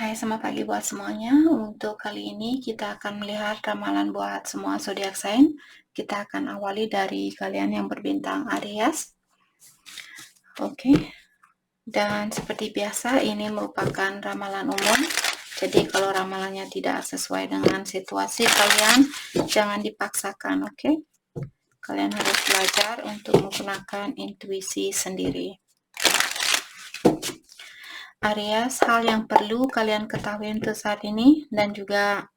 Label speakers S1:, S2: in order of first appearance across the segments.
S1: Hai, selamat pagi buat semuanya. Untuk kali ini kita akan melihat ramalan buat semua zodiak sign. Kita akan awali dari kalian yang berbintang Aries. Oke. Dan seperti biasa ini merupakan ramalan umum. Jadi kalau ramalannya tidak sesuai dengan situasi kalian, jangan dipaksakan, oke? Kalian harus belajar untuk menggunakan intuisi sendiri. Aries, hal yang perlu kalian ketahui untuk saat ini, dan juga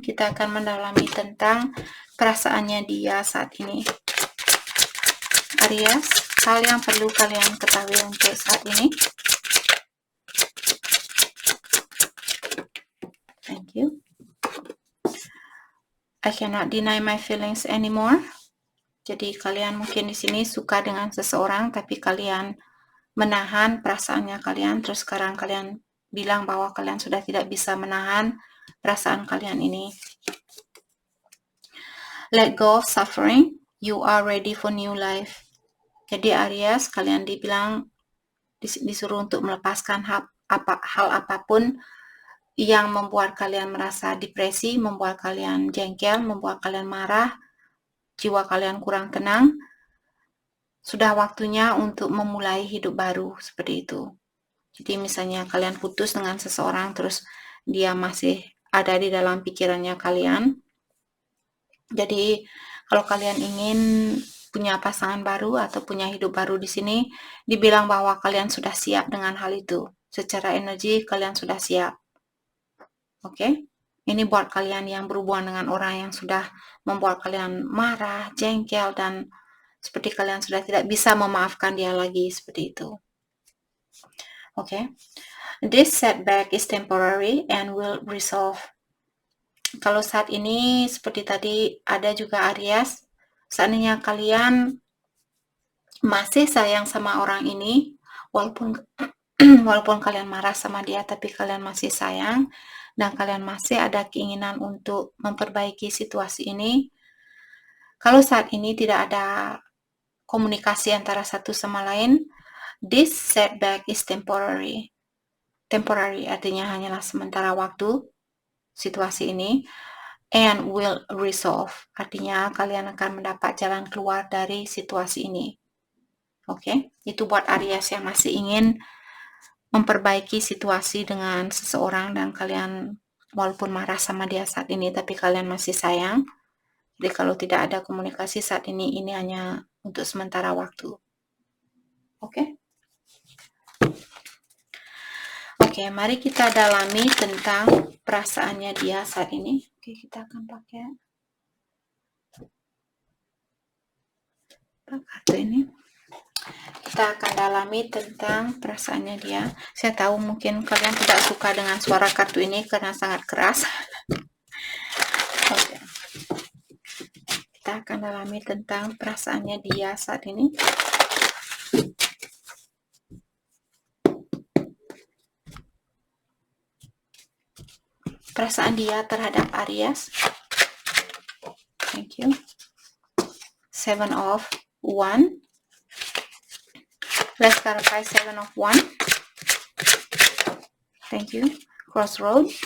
S1: kita akan mendalami tentang perasaannya dia saat ini. Aries, hal yang perlu kalian ketahui untuk saat ini. Thank you. I cannot deny my feelings anymore. Jadi kalian mungkin di sini suka dengan seseorang, tapi kalian menahan perasaannya kalian, terus sekarang kalian bilang bahwa kalian sudah tidak bisa menahan perasaan kalian ini. Let go of suffering, you are ready for new life. Jadi Aries, kalian disuruh untuk melepaskan hal apapun yang membuat kalian merasa depresi, membuat kalian jengkel, membuat kalian marah, jiwa kalian kurang tenang. Sudah waktunya untuk memulai hidup baru, seperti itu. Jadi misalnya kalian putus dengan seseorang, terus dia masih ada di dalam pikirannya kalian. Jadi kalau kalian ingin punya pasangan baru atau punya hidup baru di sini, dibilang bahwa kalian sudah siap dengan hal itu. Secara energi kalian sudah siap. Oke? Ini buat kalian yang berhubungan dengan orang yang sudah membuat kalian marah, jengkel, dan seperti kalian sudah tidak bisa memaafkan dia lagi, seperti itu. Oke? This setback is temporary and will resolve. Kalau saat ini seperti tadi ada juga Aries, seandainya kalian masih sayang sama orang ini, walaupun kalian marah sama dia, tapi kalian masih sayang dan kalian masih ada keinginan untuk memperbaiki situasi ini. Kalau saat ini tidak ada komunikasi antara satu sama lain, this setback is temporary. Temporary artinya hanyalah sementara waktu situasi ini, and will resolve artinya kalian akan mendapat jalan keluar dari situasi ini. Oke, itu buat Aries yang masih ingin memperbaiki situasi dengan seseorang dan kalian walaupun marah sama dia saat ini tapi kalian masih sayang. Jadi kalau tidak ada komunikasi saat ini hanya untuk sementara waktu. Oke. Oke, mari kita dalami tentang perasaannya dia saat ini. Oke, kita akan pakai kartu ini. Kita akan dalami tentang perasaannya dia. Saya tahu mungkin kalian tidak suka dengan suara kartu ini karena sangat keras. Oke. Kita akan dalami tentang perasaannya dia saat ini. Perasaan dia terhadap Aries. Thank you. 7 of Wands. Let's clarify 7 of Wands. Thank you. Crossroads.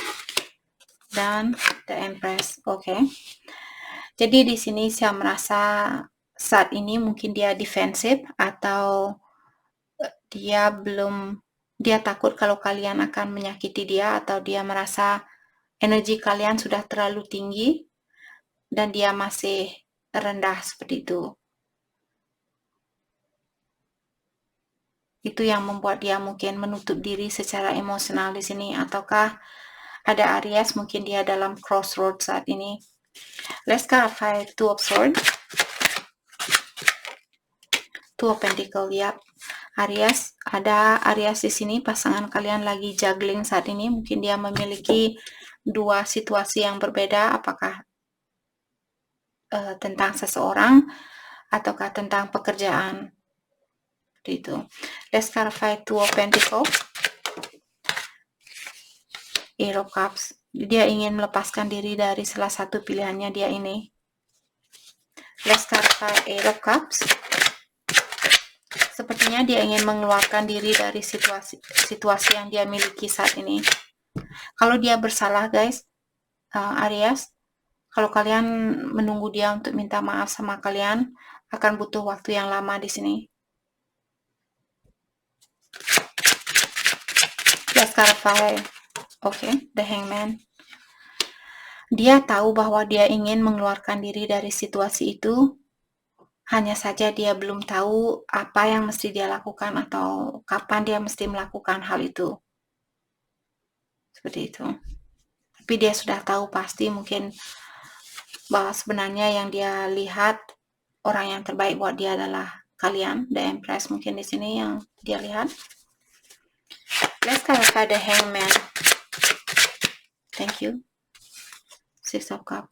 S1: Dan The Empress. Oke. Jadi di sini saya merasa saat ini mungkin dia defensif atau dia takut kalau kalian akan menyakiti dia, atau dia merasa energi kalian sudah terlalu tinggi dan dia masih rendah, seperti itu. Itu yang membuat dia mungkin menutup diri secara emosional di sini, ataukah ada Aries mungkin dia dalam crossroads saat ini. Let's clarify 2 of Swords. 2 of Pentacles, yap. Aries, ada Aries di sini, pasangan kalian lagi juggling saat ini. Mungkin dia memiliki 2 situasi yang berbeda, apakah tentang seseorang ataukah tentang pekerjaan. Itu. Let's clarify 2 of Pentacles. 8 of Cups. Dia ingin melepaskan diri dari salah satu pilihannya dia ini. Let's clarify 8 of Cups. Sepertinya dia ingin mengeluarkan diri dari situasi yang dia miliki saat ini. Kalau dia bersalah guys, Aries, kalau kalian menunggu dia untuk minta maaf sama kalian, akan butuh waktu yang lama di sini. Let's clarify. Okay, the Hangman. Dia tahu bahwa dia ingin mengeluarkan diri dari situasi itu, hanya saja dia belum tahu apa yang mesti dia lakukan atau kapan dia mesti melakukan hal itu. Seperti itu. Tapi dia sudah tahu pasti mungkin bahwa sebenarnya yang dia lihat orang yang terbaik buat dia adalah kalian, the Empress mungkin di sini yang dia lihat. Let's clarify the Hangman. Thank you. Six of Cups.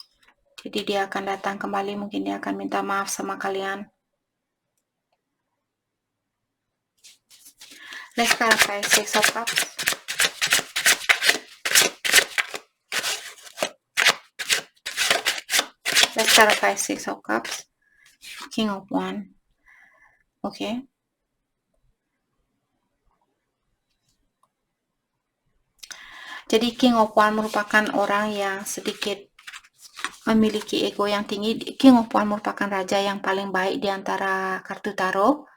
S1: Jadi dia akan datang kembali, mungkin dia akan minta maaf sama kalian. Let's clarify Six of Cups. Let's clarify Six of Cups. King of Wands. Okay. Jadi King of Wands merupakan orang yang sedikit memiliki ego yang tinggi. King of Wands merupakan raja yang paling baik di antara kartu tarot.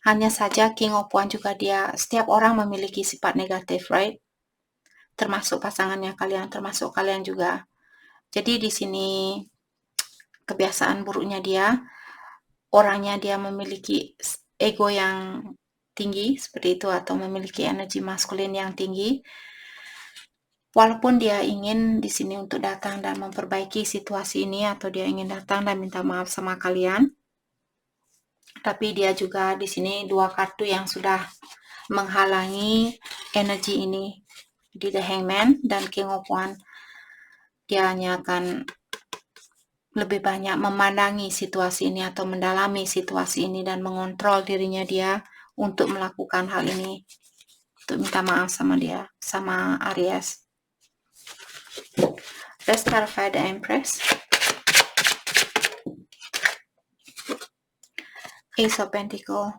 S1: Hanya saja King of Wands juga dia, setiap orang memiliki sifat negatif, right? Termasuk pasangannya kalian, termasuk kalian juga. Jadi di sini kebiasaan buruknya dia, orangnya dia memiliki ego yang tinggi seperti itu, atau memiliki energi maskulin yang tinggi. Walaupun dia ingin di sini untuk datang dan memperbaiki situasi ini, atau dia ingin datang dan minta maaf sama kalian, tapi dia juga di sini dua kartu yang sudah menghalangi energi ini di The Hangman dan King of Wands. Dia hanya akan lebih banyak memandangi situasi ini atau mendalami situasi ini dan mengontrol dirinya dia untuk melakukan hal ini, untuk minta maaf sama dia, sama Aries. Let's clarify the Empress. Ace of Pentacles.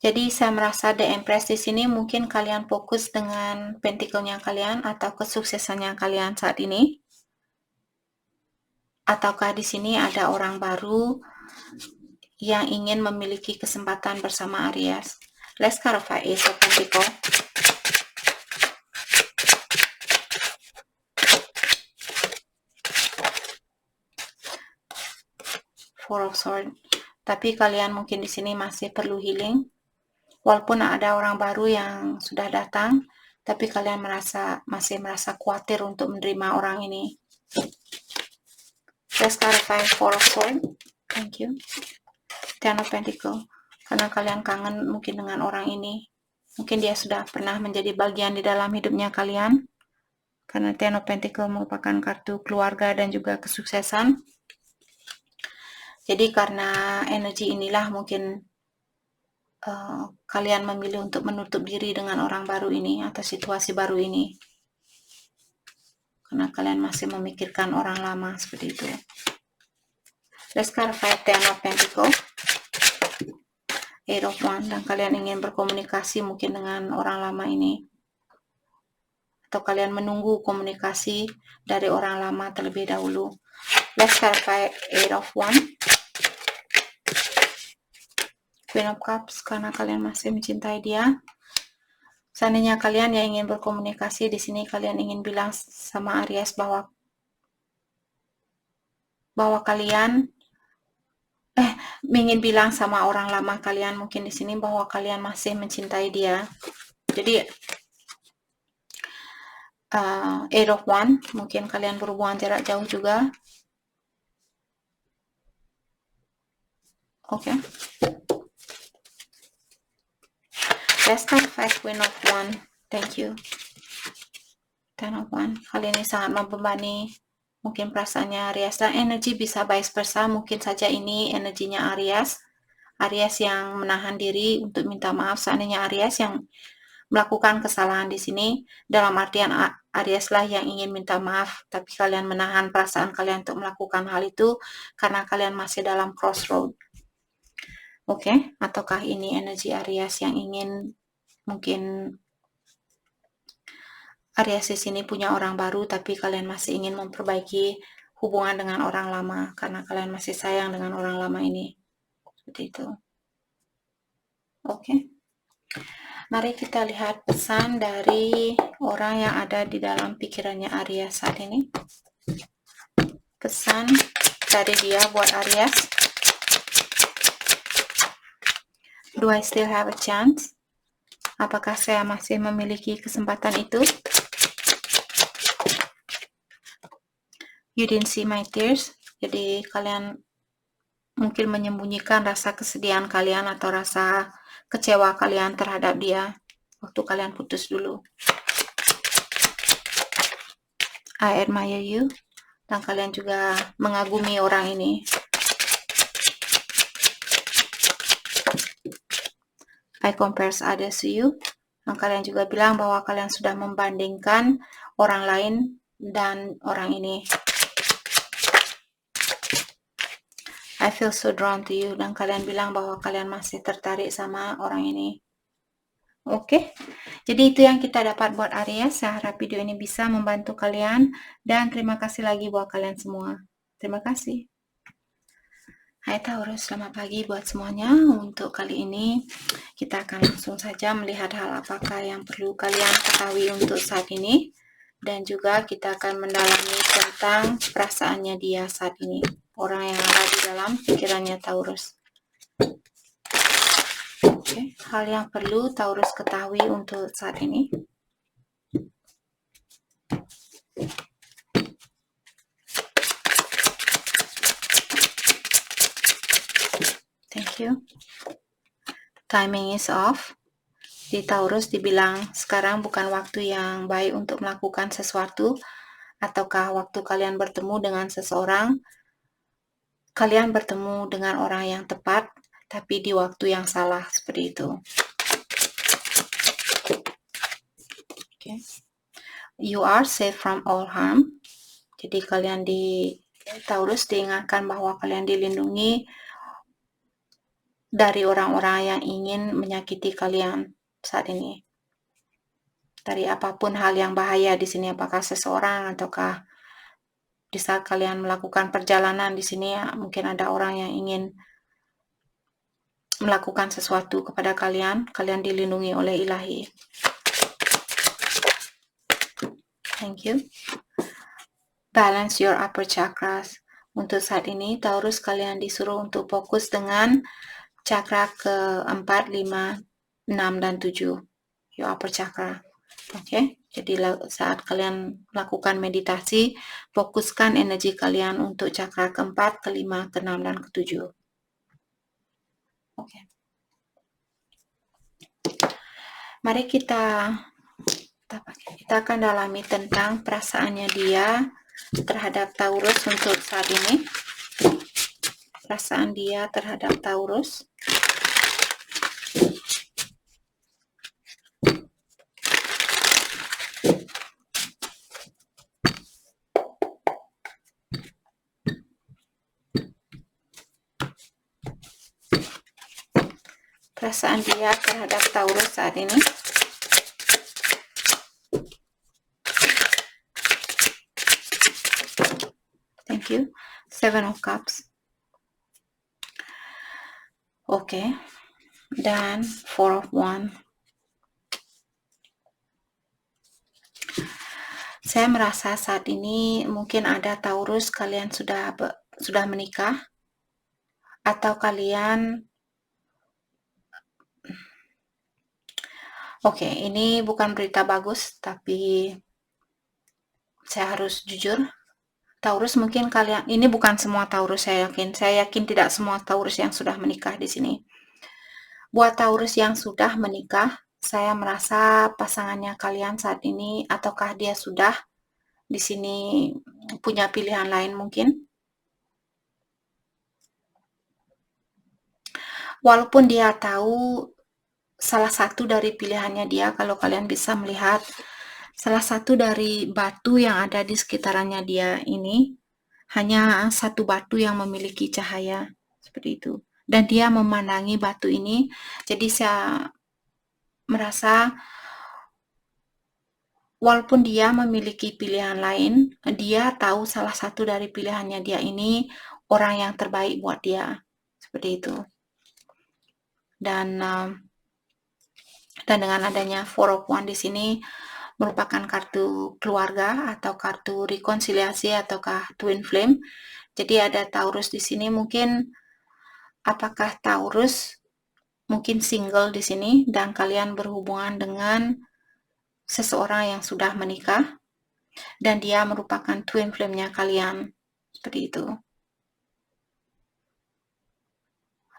S1: Jadi saya merasa The Empress di sini mungkin kalian fokus dengan pentacle-nya kalian atau kesuksesannya kalian saat ini. Ataukah di sini ada orang baru yang ingin memiliki kesempatan bersama Aries. Let's clarify Ace of Pentacles. Four of Swords. Tapi kalian mungkin di sini masih perlu healing. Walaupun ada orang baru yang sudah datang, tapi kalian masih merasa khawatir untuk menerima orang ini. Let's clarify Four of Swords. Thank you. Ten of Pentacles. Karena kalian kangen mungkin dengan orang ini. Mungkin dia sudah pernah menjadi bagian di dalam hidupnya kalian. Karena Ten of Pentacles merupakan kartu keluarga dan juga kesuksesan. Jadi karena energi inilah mungkin kalian memilih untuk menutup diri dengan orang baru ini atau situasi baru ini. Karena kalian masih memikirkan orang lama seperti itu. Let's clarify Ten of Pentacles. Eight of Wands. Dan kalian ingin berkomunikasi mungkin dengan orang lama ini. Atau kalian menunggu komunikasi dari orang lama terlebih dahulu. Let's clarify Eight of Wands. Queen of Cups, karena kalian masih mencintai dia. Seandainya kalian yang ingin berkomunikasi di sini, kalian ingin bilang sama Aries bahwa kalian ingin bilang sama orang lama kalian mungkin di sini bahwa kalian masih mencintai dia. Jadi Eight of Wands, mungkin kalian berhubungan jarak jauh juga. Oke. Let's clarify Queen of Wands. Thank you. Ten of Wands. Kali ini sangat membebani mungkin perasaannya Aries, dan energi bisa vice versa. Mungkin saja ini energinya Aries yang menahan diri untuk minta maaf. Seandainya Aries yang melakukan kesalahan di sini, dalam artian Aries lah yang ingin minta maaf, tapi kalian menahan perasaan kalian untuk melakukan hal itu karena kalian masih dalam crossroad. Oke, ataukah ini energi Aries yang ingin mungkin Aries di sini punya orang baru, tapi kalian masih ingin memperbaiki hubungan dengan orang lama karena kalian masih sayang dengan orang lama ini. Seperti itu. Oke. Mari kita lihat pesan dari orang yang ada di dalam pikirannya Aries saat ini. Pesan dari dia buat Aries. Do I still have a chance? Apakah saya masih memiliki kesempatan itu? You didn't see my tears. Jadi kalian mungkin menyembunyikan rasa kesedihan kalian atau rasa kecewa kalian terhadap dia waktu kalian putus dulu. I admire you. Dan kalian juga mengagumi orang ini. I compare others to you. Dan kalian juga bilang bahwa kalian sudah membandingkan orang lain dan orang ini. I feel so drawn to you. Dan kalian bilang bahwa kalian masih tertarik sama orang ini. Oke, jadi itu yang kita dapat buat Aries. Saya harap video ini bisa membantu kalian. Dan terima kasih lagi buat kalian semua. Terima kasih. Hai Taurus, selamat pagi buat semuanya. Untuk kali ini kita akan langsung saja melihat hal apakah yang perlu kalian ketahui untuk saat ini. Dan juga kita akan mendalami tentang perasaannya dia saat ini. Orang yang ada di dalam pikirannya Taurus. Oke, hal yang perlu Taurus ketahui untuk saat ini. Thank you. Timing is off. Di Taurus dibilang sekarang bukan waktu yang baik untuk melakukan sesuatu, ataukah waktu kalian bertemu dengan seseorang, kalian bertemu dengan orang yang tepat, tapi di waktu yang salah, seperti itu. Okay. You are safe from all harm. Jadi kalian di Taurus diingatkan bahwa kalian dilindungi dari orang-orang yang ingin menyakiti kalian saat ini. Dari apapun hal yang bahaya di sini, apakah seseorang ataukah di saat kalian melakukan perjalanan di sini, mungkin ada orang yang ingin melakukan sesuatu kepada kalian, kalian dilindungi oleh Ilahi. Thank you. Balance your upper chakras. Untuk saat ini, Taurus kalian disuruh untuk fokus dengan chakra ke-4, 5, 6, dan 7. Your upper chakra. Oke, jadi saat kalian melakukan meditasi, fokuskan energi kalian untuk chakra ke-4, ke-5, ke-6, dan ke-7. Oke. Mari kita akan dalami tentang perasaannya dia terhadap Taurus untuk saat ini. Perasaan dia terhadap Taurus. Perasaan dia terhadap Taurus saat ini. Thank you. 7 of Cups. Oke. Dan 4 of Wands. Saya merasa saat ini mungkin ada Taurus kalian sudah menikah, atau kalian ini bukan berita bagus, tapi saya harus jujur. Taurus mungkin kalian, ini bukan semua Taurus saya yakin tidak semua Taurus yang sudah menikah di sini. Buat Taurus yang sudah menikah, saya merasa pasangannya kalian saat ini, ataukah dia sudah di sini punya pilihan lain mungkin. Walaupun dia tahu salah satu dari pilihannya dia, kalau kalian bisa melihat salah satu dari batu yang ada di sekitarannya dia ini, hanya satu batu yang memiliki cahaya, seperti itu. Dan dia memandangi batu ini, jadi saya merasa walaupun dia memiliki pilihan lain, dia tahu salah satu dari pilihannya dia ini orang yang terbaik buat dia. Seperti itu. Dan dengan adanya Four of Wands di sini merupakan kartu keluarga atau kartu rekonsiliasi ataukah twin flame. Jadi ada Taurus di sini, mungkin apakah Taurus mungkin single di sini dan kalian berhubungan dengan seseorang yang sudah menikah dan dia merupakan twin flame-nya kalian. Seperti itu.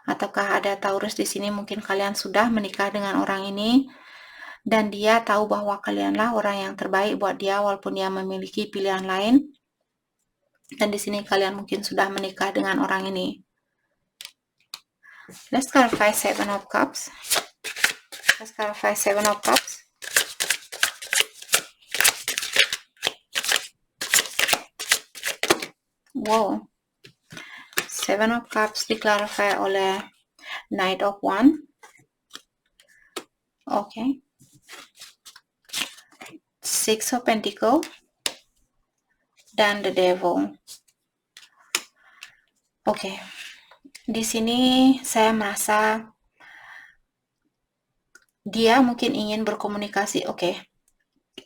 S1: Ataukah ada Taurus di sini, mungkin kalian sudah menikah dengan orang ini dan dia tahu bahwa kalianlah orang yang terbaik buat dia walaupun dia memiliki pilihan lain. Dan di sini kalian mungkin sudah menikah dengan orang ini. Let's clarify Seven of Cups. Let's clarify Seven of Cups. Wow. Seven of Cups diklarify oleh Knight of Wands. Okay. Six of Pentacles dan The Devil. Oke. Di sini saya merasa dia mungkin ingin berkomunikasi. Oke.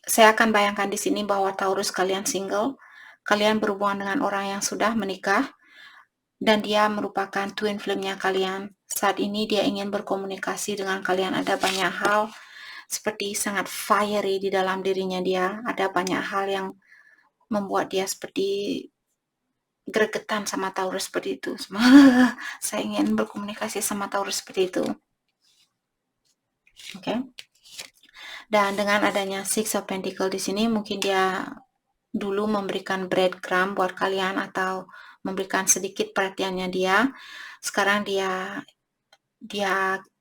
S1: Saya akan bayangkan di sini bahwa Taurus kalian single, kalian berhubungan dengan orang yang sudah menikah dan dia merupakan twin flame-nya kalian. Saat ini dia ingin berkomunikasi dengan kalian. Ada banyak hal seperti sangat fiery di dalam dirinya dia. Ada banyak hal yang membuat dia seperti gregetan sama Taurus seperti itu. Saya ingin berkomunikasi sama Taurus seperti itu. Oke. Dan dengan adanya Six of Pentacles di sini, mungkin dia dulu memberikan breadcrumb buat kalian atau memberikan sedikit perhatiannya dia. Sekarang dia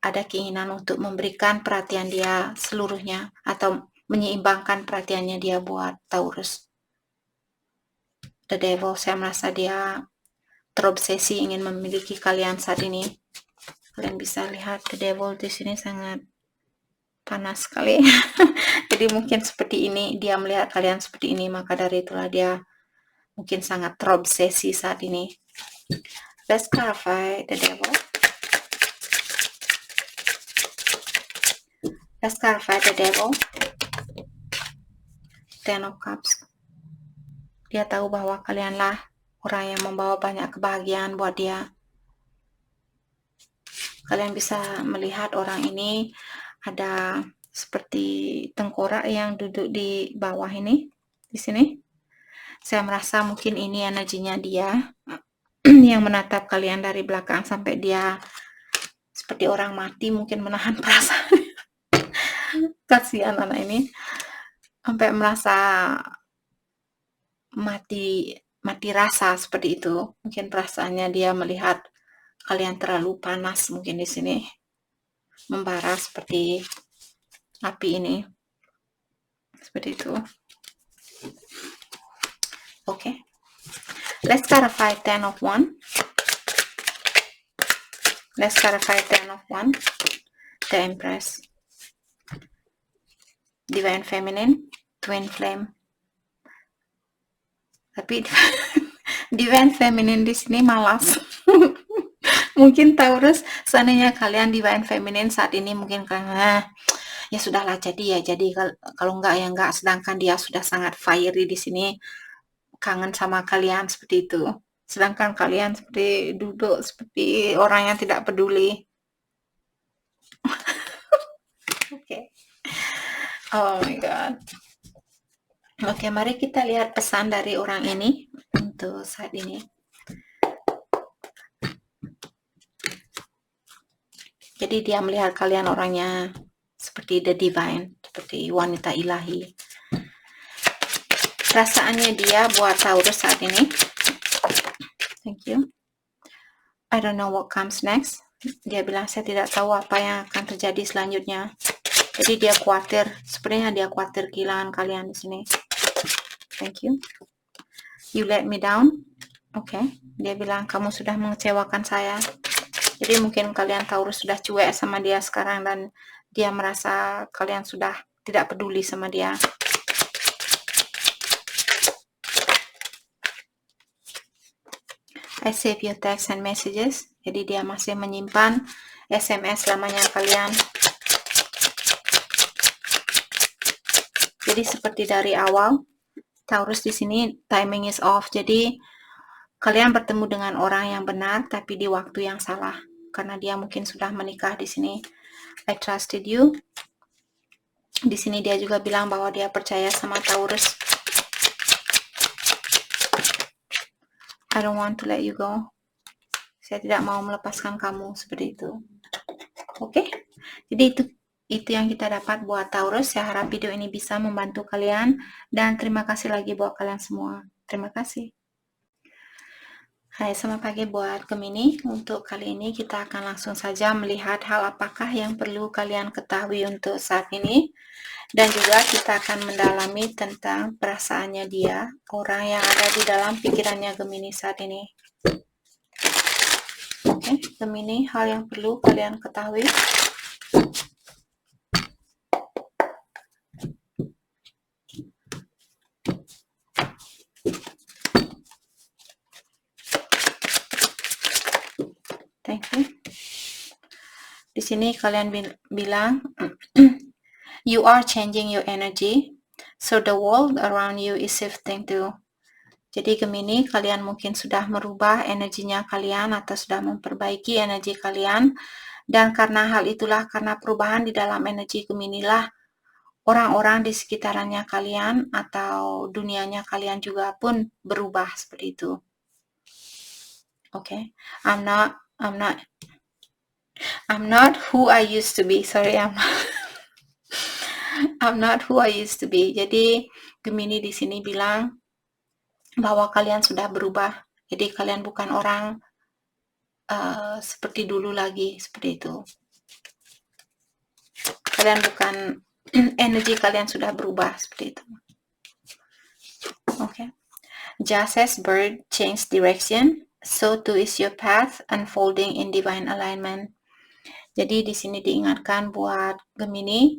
S1: ada keinginan untuk memberikan perhatian dia seluruhnya atau menyeimbangkan perhatiannya dia buat Taurus. The Devil, saya merasa dia terobsesi ingin memiliki kalian saat ini. Kalian bisa lihat The Devil di sini sangat panas sekali. Jadi mungkin seperti ini, dia melihat kalian seperti ini, maka dari itulah dia mungkin sangat terobsesi saat ini. Let's clarify The Devil. Let's clarify The Devil. Ten of Cups. Dia tahu bahwa kalianlah orang yang membawa banyak kebahagiaan buat dia. Kalian bisa melihat orang ini ada seperti tengkorak yang duduk di bawah ini, di sini. Saya merasa mungkin ini energinya dia yang menatap kalian dari belakang sampai dia seperti orang mati, mungkin menahan perasaan. Kasihan anak ini sampai merasa mati rasa seperti itu. Mungkin perasaannya dia melihat kalian terlalu panas, mungkin di sini membara seperti api ini. Seperti itu. Oke. Let's clarify Ten of Wands. Let's clarify Ten of Wands. The Empress. Divine Feminine, Twin Flame. Tapi Divine Feminine di sini malas. Mungkin Taurus, seandainya kalian Divine Feminine saat ini, mungkin kalian ya sudahlah, jadi kalau enggak ya enggak. Sedangkan dia sudah sangat fiery di sini, kangen sama kalian seperti itu. Sedangkan kalian seperti duduk seperti orang yang tidak peduli. Oke. Oh my god. Oke, mari kita lihat pesan dari orang ini untuk saat ini. Jadi dia melihat kalian orangnya seperti the divine, seperti wanita ilahi. Perasaannya dia buat Taurus saat ini. Thank you. I don't know what comes next. Dia bilang saya tidak tahu apa yang akan terjadi selanjutnya. Jadi dia khawatir, sebenarnya dia khawatir kehilangan kalian di sini. Thank you. You let me down. Oke, dia bilang kamu sudah mengecewakan saya. Jadi mungkin kalian Taurus sudah cuek sama dia sekarang dan dia merasa kalian sudah tidak peduli sama dia. I save your text and messages. Jadi dia masih menyimpan SMS lamanya kalian. Jadi seperti dari awal, Taurus di sini timing is off. Jadi kalian bertemu dengan orang yang benar tapi di waktu yang salah. Karena dia mungkin sudah menikah di sini. I trusted you. Di sini dia juga bilang bahwa dia percaya sama Taurus. I don't want to let you go. Saya tidak mau melepaskan kamu, seperti itu. Oke, jadi itu yang kita dapat buat Taurus. Saya harap video ini bisa membantu kalian, dan terima kasih lagi buat kalian semua. Terima kasih. Hai, selamat pagi buat Gemini. Untuk kali ini kita akan langsung saja melihat hal apakah yang perlu kalian ketahui untuk saat ini, dan juga kita akan mendalami tentang perasaannya dia, orang yang ada di dalam pikirannya Gemini saat ini. Oke, Gemini, hal yang perlu kalian ketahui. Thank you. Di sini kalian bilang, you are changing your energy, so the world around you is shifting too. Jadi Gemini, kalian mungkin sudah merubah energinya kalian atau sudah memperbaiki energi kalian, dan karena hal itulah, karena perubahan di dalam energi Gemini lah, orang-orang di sekitarannya kalian atau dunianya kalian juga pun berubah seperti itu. Okay, I'm not who I used to be. Sorry, I'm not who I used to be. Jadi Gemini di sini bilang bahwa kalian sudah berubah. Jadi kalian bukan orang seperti dulu lagi, seperti itu. Kalian bukan energi kalian sudah berubah seperti itu. Okay. Just as bird change direction, so too is your path unfolding in divine alignment. Jadi di sini diingatkan buat Gemini,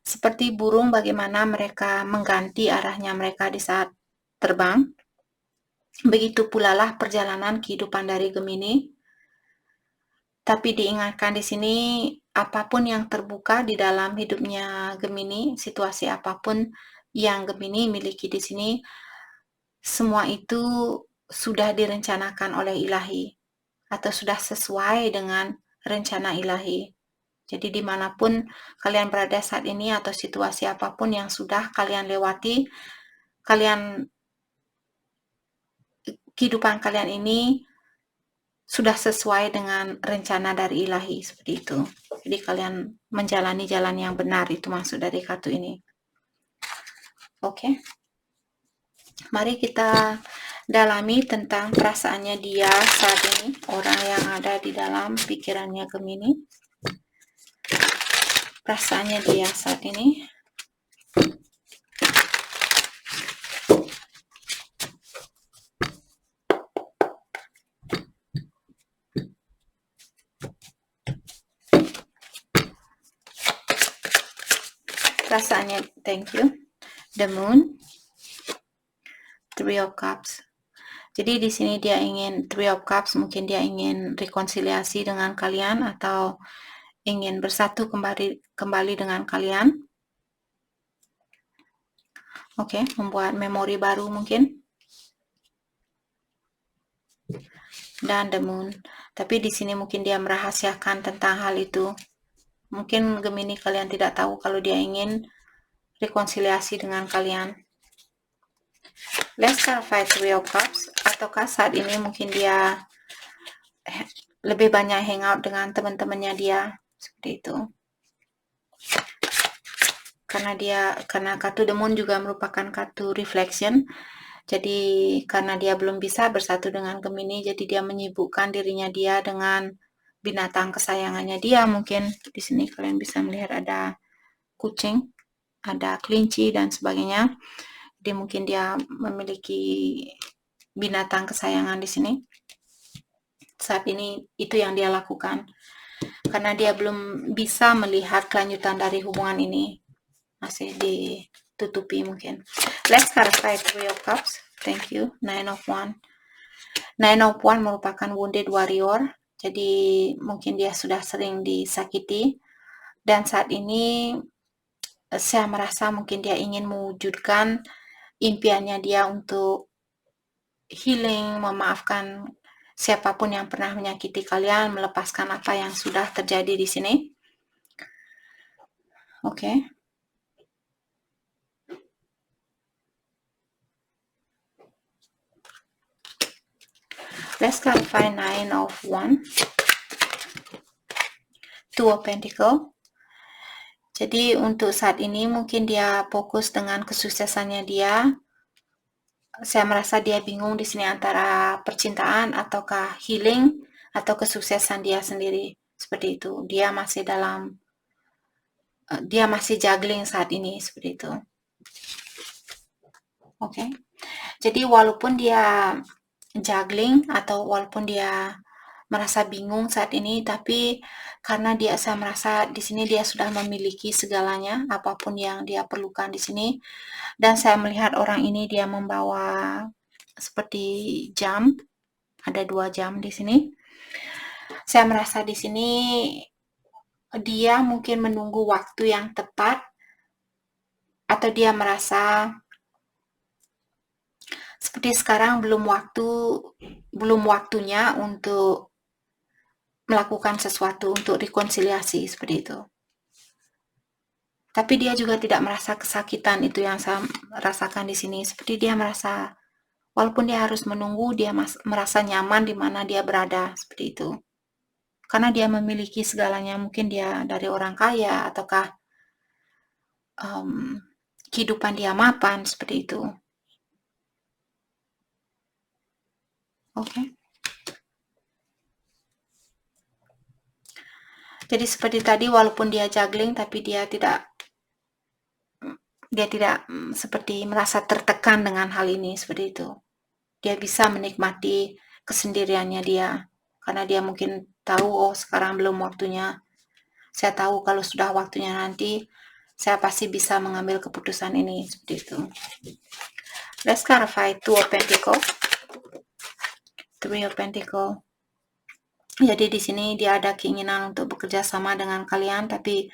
S1: seperti burung bagaimana mereka mengganti arahnya mereka di saat terbang, begitu pula lah perjalanan kehidupan dari Gemini. Tapi diingatkan di sini, apapun yang terbuka di dalam hidupnya Gemini, situasi apapun yang Gemini miliki di sini, semua itu sudah direncanakan oleh Ilahi atau sudah sesuai dengan rencana Ilahi. Jadi dimanapun kalian berada saat ini atau situasi apapun yang sudah kalian lewati, kehidupan kalian ini sudah sesuai dengan rencana dari Ilahi, seperti itu. Jadi kalian menjalani jalan yang benar, itu maksud dari kartu ini. Oke. Mari kita dalami tentang perasaannya dia saat ini, orang yang ada di dalam pikirannya Gemini. Perasaannya dia saat ini. Perasaannya, thank you. The Moon, Three of Cups. Jadi di sini dia ingin Three of Cups, mungkin dia ingin rekonsiliasi dengan kalian atau ingin bersatu kembali dengan kalian. Oke, membuat memori baru mungkin. Dan The Moon. Tapi di sini mungkin dia merahasiakan tentang hal itu. Mungkin Gemini kalian tidak tahu kalau dia ingin rekonsiliasi dengan kalian. Let's clarify Three of Cups. Ataukah saat ini mungkin dia lebih banyak hangout dengan teman-temannya dia, seperti itu. Karena kartu The Moon juga merupakan kartu reflection. Jadi karena dia belum bisa bersatu dengan Gemini, jadi dia menyibukkan dirinya dia dengan binatang kesayangannya dia. Mungkin di sini kalian bisa melihat ada kucing, ada kelinci dan sebagainya. Jadi mungkin dia memiliki binatang kesayangan di sini. Saat ini itu yang dia lakukan. Karena dia belum bisa melihat kelanjutan dari hubungan ini. Masih ditutupi mungkin. Let's clarify Three of Cups. Thank you. Nine of Wands. Nine of Wands merupakan wounded warrior, jadi mungkin dia sudah sering disakiti, dan saat ini saya merasa mungkin dia ingin mewujudkan impiannya dia untuk healing, memaafkan siapapun yang pernah menyakiti kalian, melepaskan apa yang sudah terjadi di sini. Oke. Let's clarify Nine of Wands, Two of Pentacles. Jadi untuk saat ini mungkin dia fokus dengan kesuksesannya dia. Saya merasa dia bingung di sini antara percintaan ataukah healing atau kesuksesan dia sendiri. Seperti itu. Dia masih juggling saat ini seperti itu. Oke. Jadi walaupun dia juggling atau walaupun dia merasa bingung saat ini, tapi karena saya merasa di sini dia sudah memiliki segalanya, apapun yang dia perlukan di sini. Dan saya melihat orang ini dia membawa seperti jam, ada 2 jam di sini. Saya merasa di sini dia mungkin menunggu waktu yang tepat, atau dia merasa seperti sekarang belum waktunya untuk melakukan sesuatu untuk rekonsiliasi seperti itu. Tapi dia juga tidak merasa kesakitan, itu yang saya rasakan di sini. Seperti dia merasa walaupun dia harus menunggu, dia merasa nyaman di mana dia berada seperti itu. Karena dia memiliki segalanya, mungkin dia dari orang kaya ataukah kehidupan dia mapan seperti itu. Oke. Jadi seperti tadi, walaupun dia juggling, tapi dia tidak seperti merasa tertekan dengan hal ini seperti itu. Dia bisa menikmati kesendiriannya dia, karena dia mungkin tahu, oh sekarang belum waktunya. Saya tahu kalau sudah waktunya nanti, saya pasti bisa mengambil keputusan ini seperti itu. Let's clarify Two of Pentacles, Three of Pentacles. Jadi di sini dia ada keinginan untuk bekerja sama dengan kalian, tapi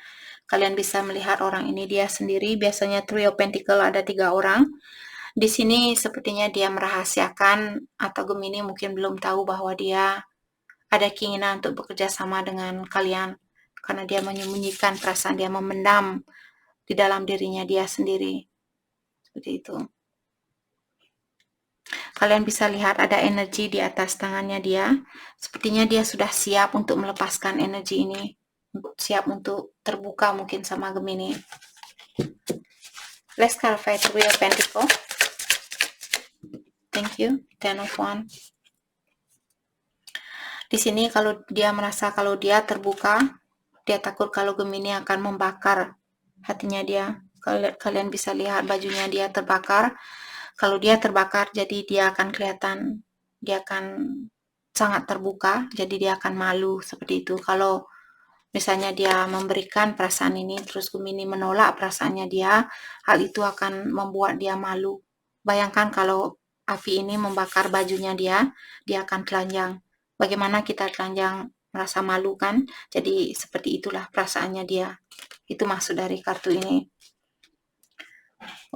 S1: kalian bisa melihat orang ini dia sendiri. Biasanya Three of Pentacles ada 3 orang. Di sini sepertinya dia merahasiakan, atau Gemini mungkin belum tahu bahwa dia ada keinginan untuk bekerja sama dengan kalian, karena dia menyembunyikan perasaan dia, memendam di dalam dirinya dia sendiri. Seperti itu. Kalian bisa lihat ada energi di atas tangannya dia. Sepertinya dia sudah siap untuk melepaskan energi ini. Siap untuk terbuka mungkin sama Gemini. Let's clarify Three of Pentacles. Thank you. Ten of Wands. Di sini kalau dia merasa kalau dia terbuka, dia takut kalau Gemini akan membakar hatinya dia. Kalian bisa lihat bajunya dia terbakar. Kalau dia terbakar, jadi dia akan kelihatan, dia akan sangat terbuka, jadi dia akan malu seperti itu. Kalau misalnya dia memberikan perasaan ini, terus Gemini menolak perasaannya dia, hal itu akan membuat dia malu. Bayangkan kalau api ini membakar bajunya dia akan telanjang. Bagaimana kita telanjang, merasa malu kan? Jadi seperti itulah perasaannya dia. Itu maksud dari kartu ini.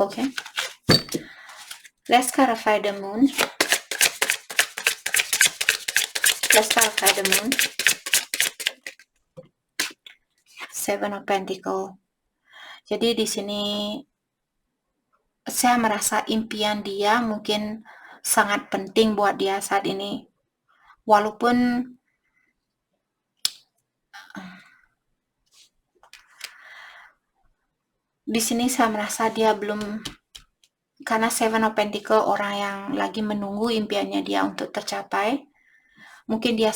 S1: Oke. Let's clarify the moon. Let's clarify the moon. Seven of Pentacles. Jadi di sini saya merasa impian dia mungkin sangat penting buat dia saat ini. Walaupun di sini saya merasa dia belum, karena Seven of Pentacles orang yang lagi menunggu impiannya dia untuk tercapai. Mungkin dia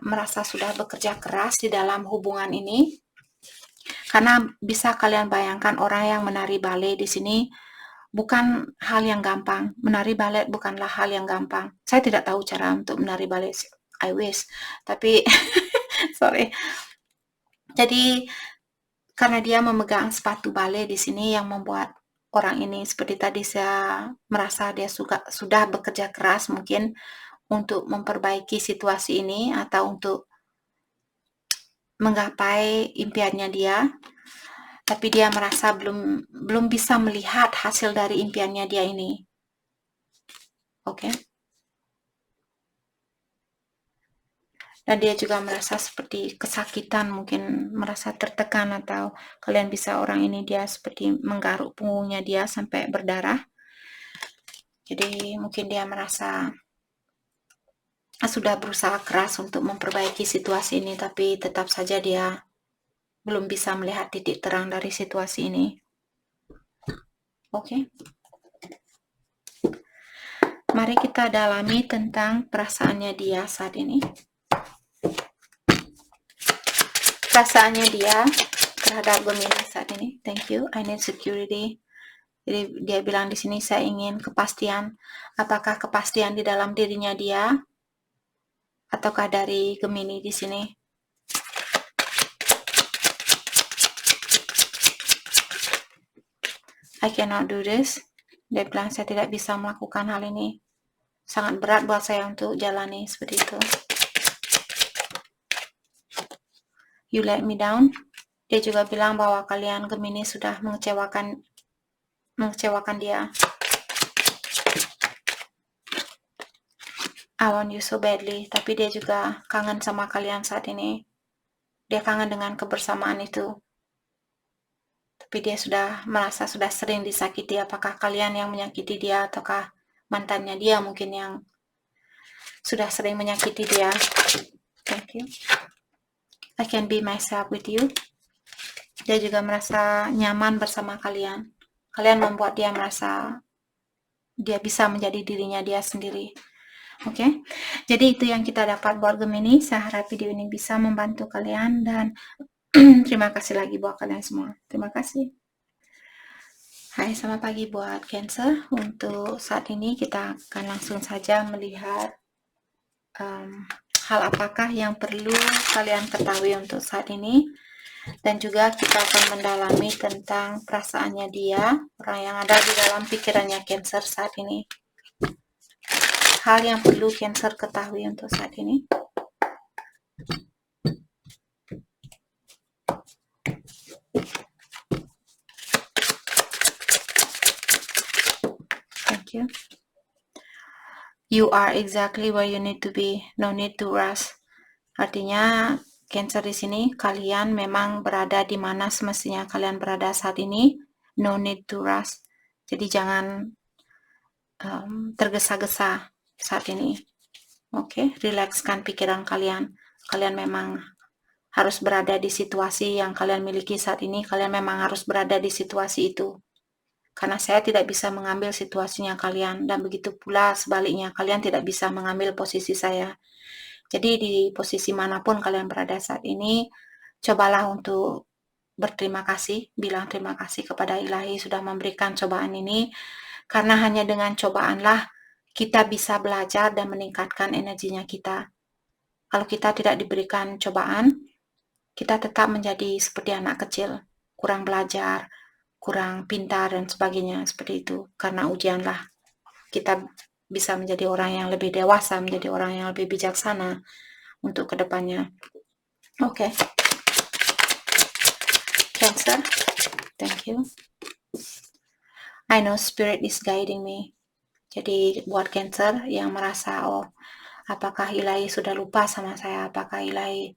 S1: merasa sudah bekerja keras di dalam hubungan ini. Karena bisa kalian bayangkan orang yang menari balet di sini bukan hal yang gampang. Menari balet bukanlah hal yang gampang. Saya tidak tahu cara untuk menari balet. I wish. Tapi sorry. Jadi karena dia memegang sepatu balet di sini yang membuat orang ini seperti tadi saya merasa dia sudah bekerja keras mungkin untuk memperbaiki situasi ini atau untuk menggapai impiannya dia, tapi dia merasa belum bisa melihat hasil dari impiannya dia ini. Oke. Dan dia juga merasa seperti kesakitan, mungkin merasa tertekan, atau kalian bisa orang ini dia seperti menggaruk punggungnya dia sampai berdarah. Jadi mungkin dia merasa sudah berusaha keras untuk memperbaiki situasi ini, tapi tetap saja dia belum bisa melihat titik terang dari situasi ini. Oke. Mari kita dalami tentang perasaannya dia saat ini. Perasaannya dia terhadap Gemini saat ini. Thank you. I need security. Jadi dia bilang di sini, saya ingin kepastian. Apakah kepastian di dalam dirinya dia ataukah dari Gemini di sini? I cannot do this. Dia bilang saya tidak bisa melakukan hal ini. Sangat berat buat saya untuk jalani seperti itu. You let me down. Dia juga bilang bahwa kalian Gemini sudah mengecewakan dia. I want you so badly. Tapi dia juga kangen sama kalian saat ini. Dia kangen dengan kebersamaan itu. Tapi dia sudah merasa sudah sering disakiti. Apakah kalian yang menyakiti dia ataukah mantannya dia mungkin yang sudah sering menyakiti dia? Thank you. I can be myself with you. Dia juga merasa nyaman bersama kalian. Kalian membuat dia merasa dia bisa menjadi dirinya dia sendiri. Oke. Jadi itu yang kita dapat buat Gemini. Saya harap video ini bisa membantu kalian dan terima kasih lagi buat kalian semua. Terima kasih. Hai, selamat pagi buat Cancer. Untuk saat ini kita akan langsung saja melihat hal apakah yang perlu kalian ketahui untuk saat ini, dan juga kita akan mendalami tentang perasaannya dia, orang yang ada di dalam pikirannya Cancer saat ini. Hal yang perlu Cancer ketahui untuk saat ini. Thank you. You are exactly where you need to be. No need to rush. Artinya Cancer di sini kalian memang berada di mana semestinya kalian berada saat ini. No need to rush. Jadi jangan tergesa-gesa saat ini. Oke, rilekskan pikiran kalian. Kalian memang harus berada di situasi yang kalian miliki saat ini. Kalian memang harus berada di situasi itu. Karena saya tidak bisa mengambil situasinya kalian, dan begitu pula sebaliknya, kalian tidak bisa mengambil posisi saya. Jadi di posisi manapun kalian berada saat ini, cobalah untuk berterima kasih, bilang terima kasih kepada Ilahi sudah memberikan cobaan ini, karena hanya dengan cobaanlah kita bisa belajar dan meningkatkan energinya kita. Kalau kita tidak diberikan cobaan, kita tetap menjadi seperti anak kecil, kurang belajar, kurang pintar dan sebagainya seperti itu. Karena ujianlah kita bisa menjadi orang yang lebih dewasa, menjadi orang yang lebih bijaksana untuk kedepannya. Oke. Cancer, thank you. I know spirit is guiding me. Jadi buat Cancer yang merasa, oh, apakah Ilahi sudah lupa sama saya? Apakah Ilahi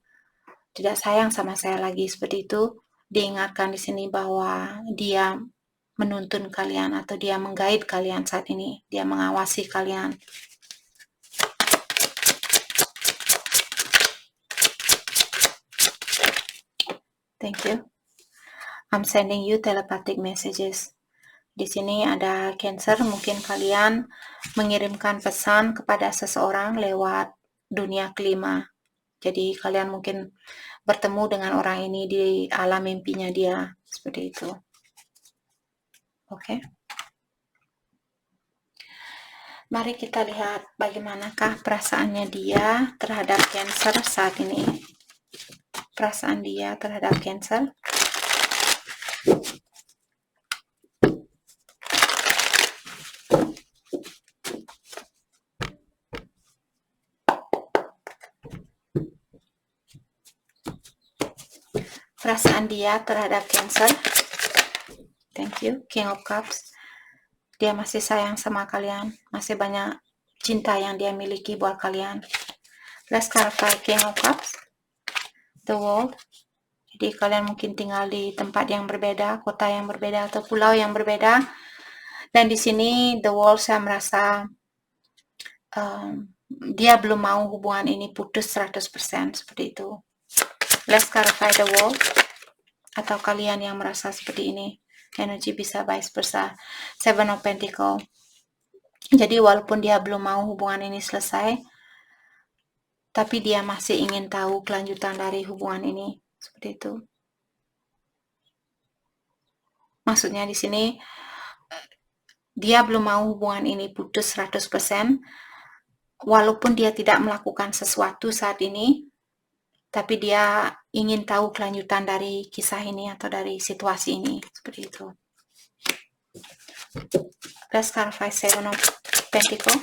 S1: tidak sayang sama saya lagi? Seperti itu, diingatkan di sini bahwa dia menuntun kalian atau dia menggait kalian saat ini. Dia mengawasi kalian. Thank you. I'm sending you telepathic messages. Di sini ada Cancer, mungkin kalian mengirimkan pesan kepada seseorang lewat dunia kelima. Jadi kalian mungkin bertemu dengan orang ini di alam mimpinya dia, seperti itu. Oke. Mari kita lihat bagaimanakah perasaannya dia terhadap Cancer saat ini. Perasaan dia terhadap Cancer. perasaan dia terhadap Cancer. Thank you. King of Cups. Dia masih sayang sama kalian. Masih banyak cinta yang dia miliki buat kalian. Let's clarify King of Cups. The World. Jadi kalian mungkin tinggal di tempat yang berbeda, kota yang berbeda, atau pulau yang berbeda. Dan di sini The World saya merasa dia belum mau hubungan ini putus 100% seperti itu. Let's clarify The World. Atau kalian yang merasa seperti ini. Energi bisa vice versa. Seven of Pentacles. Jadi walaupun dia belum mau hubungan ini selesai, tapi dia masih ingin tahu kelanjutan dari hubungan ini. Seperti itu. Maksudnya di sini dia belum mau hubungan ini putus 100%, walaupun dia tidak melakukan sesuatu saat ini, tapi dia ingin tahu kelanjutan dari kisah ini atau dari situasi ini. Seperti itu. Let's clarify Seven of Pentacles.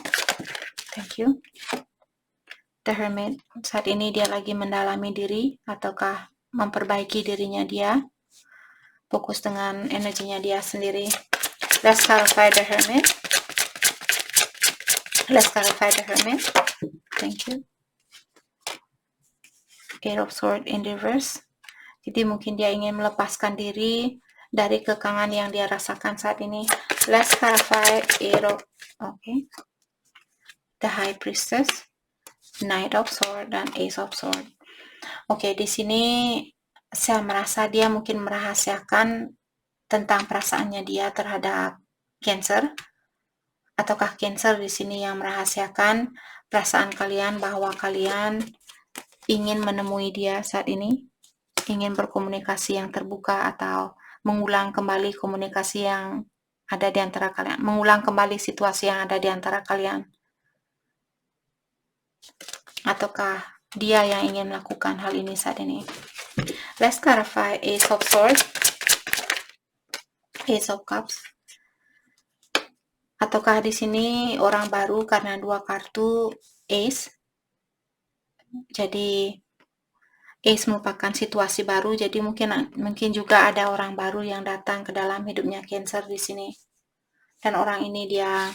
S1: Thank you. The Hermit. Saat ini dia lagi mendalami diri ataukah memperbaiki dirinya dia. Fokus dengan energinya dia sendiri. Let's clarify the Hermit. Let's clarify the Hermit. Thank you. Eight of Swords in reverse. Jadi mungkin dia ingin melepaskan diri dari kekangan yang dia rasakan saat ini. Let's clarify Eight of, okay. The High Priestess, Knight of Swords, dan Ace of Swords. Oke, di sini saya merasa dia mungkin merahasiakan tentang perasaannya dia terhadap Cancer. Ataukah Cancer di sini yang merahasiakan perasaan kalian bahwa kalian ingin menemui dia saat ini, ingin berkomunikasi yang terbuka atau mengulang kembali komunikasi yang ada di antara kalian, mengulang kembali situasi yang ada di antara kalian. Ataukah dia yang ingin melakukan hal ini saat ini? Let's clarify Ace of Swords, Ace of Cups. Ataukah di sini orang baru karena dua kartu Ace. Jadi Ace merupakan situasi baru, jadi mungkin juga ada orang baru yang datang ke dalam hidupnya Cancer di sini. Dan orang ini dia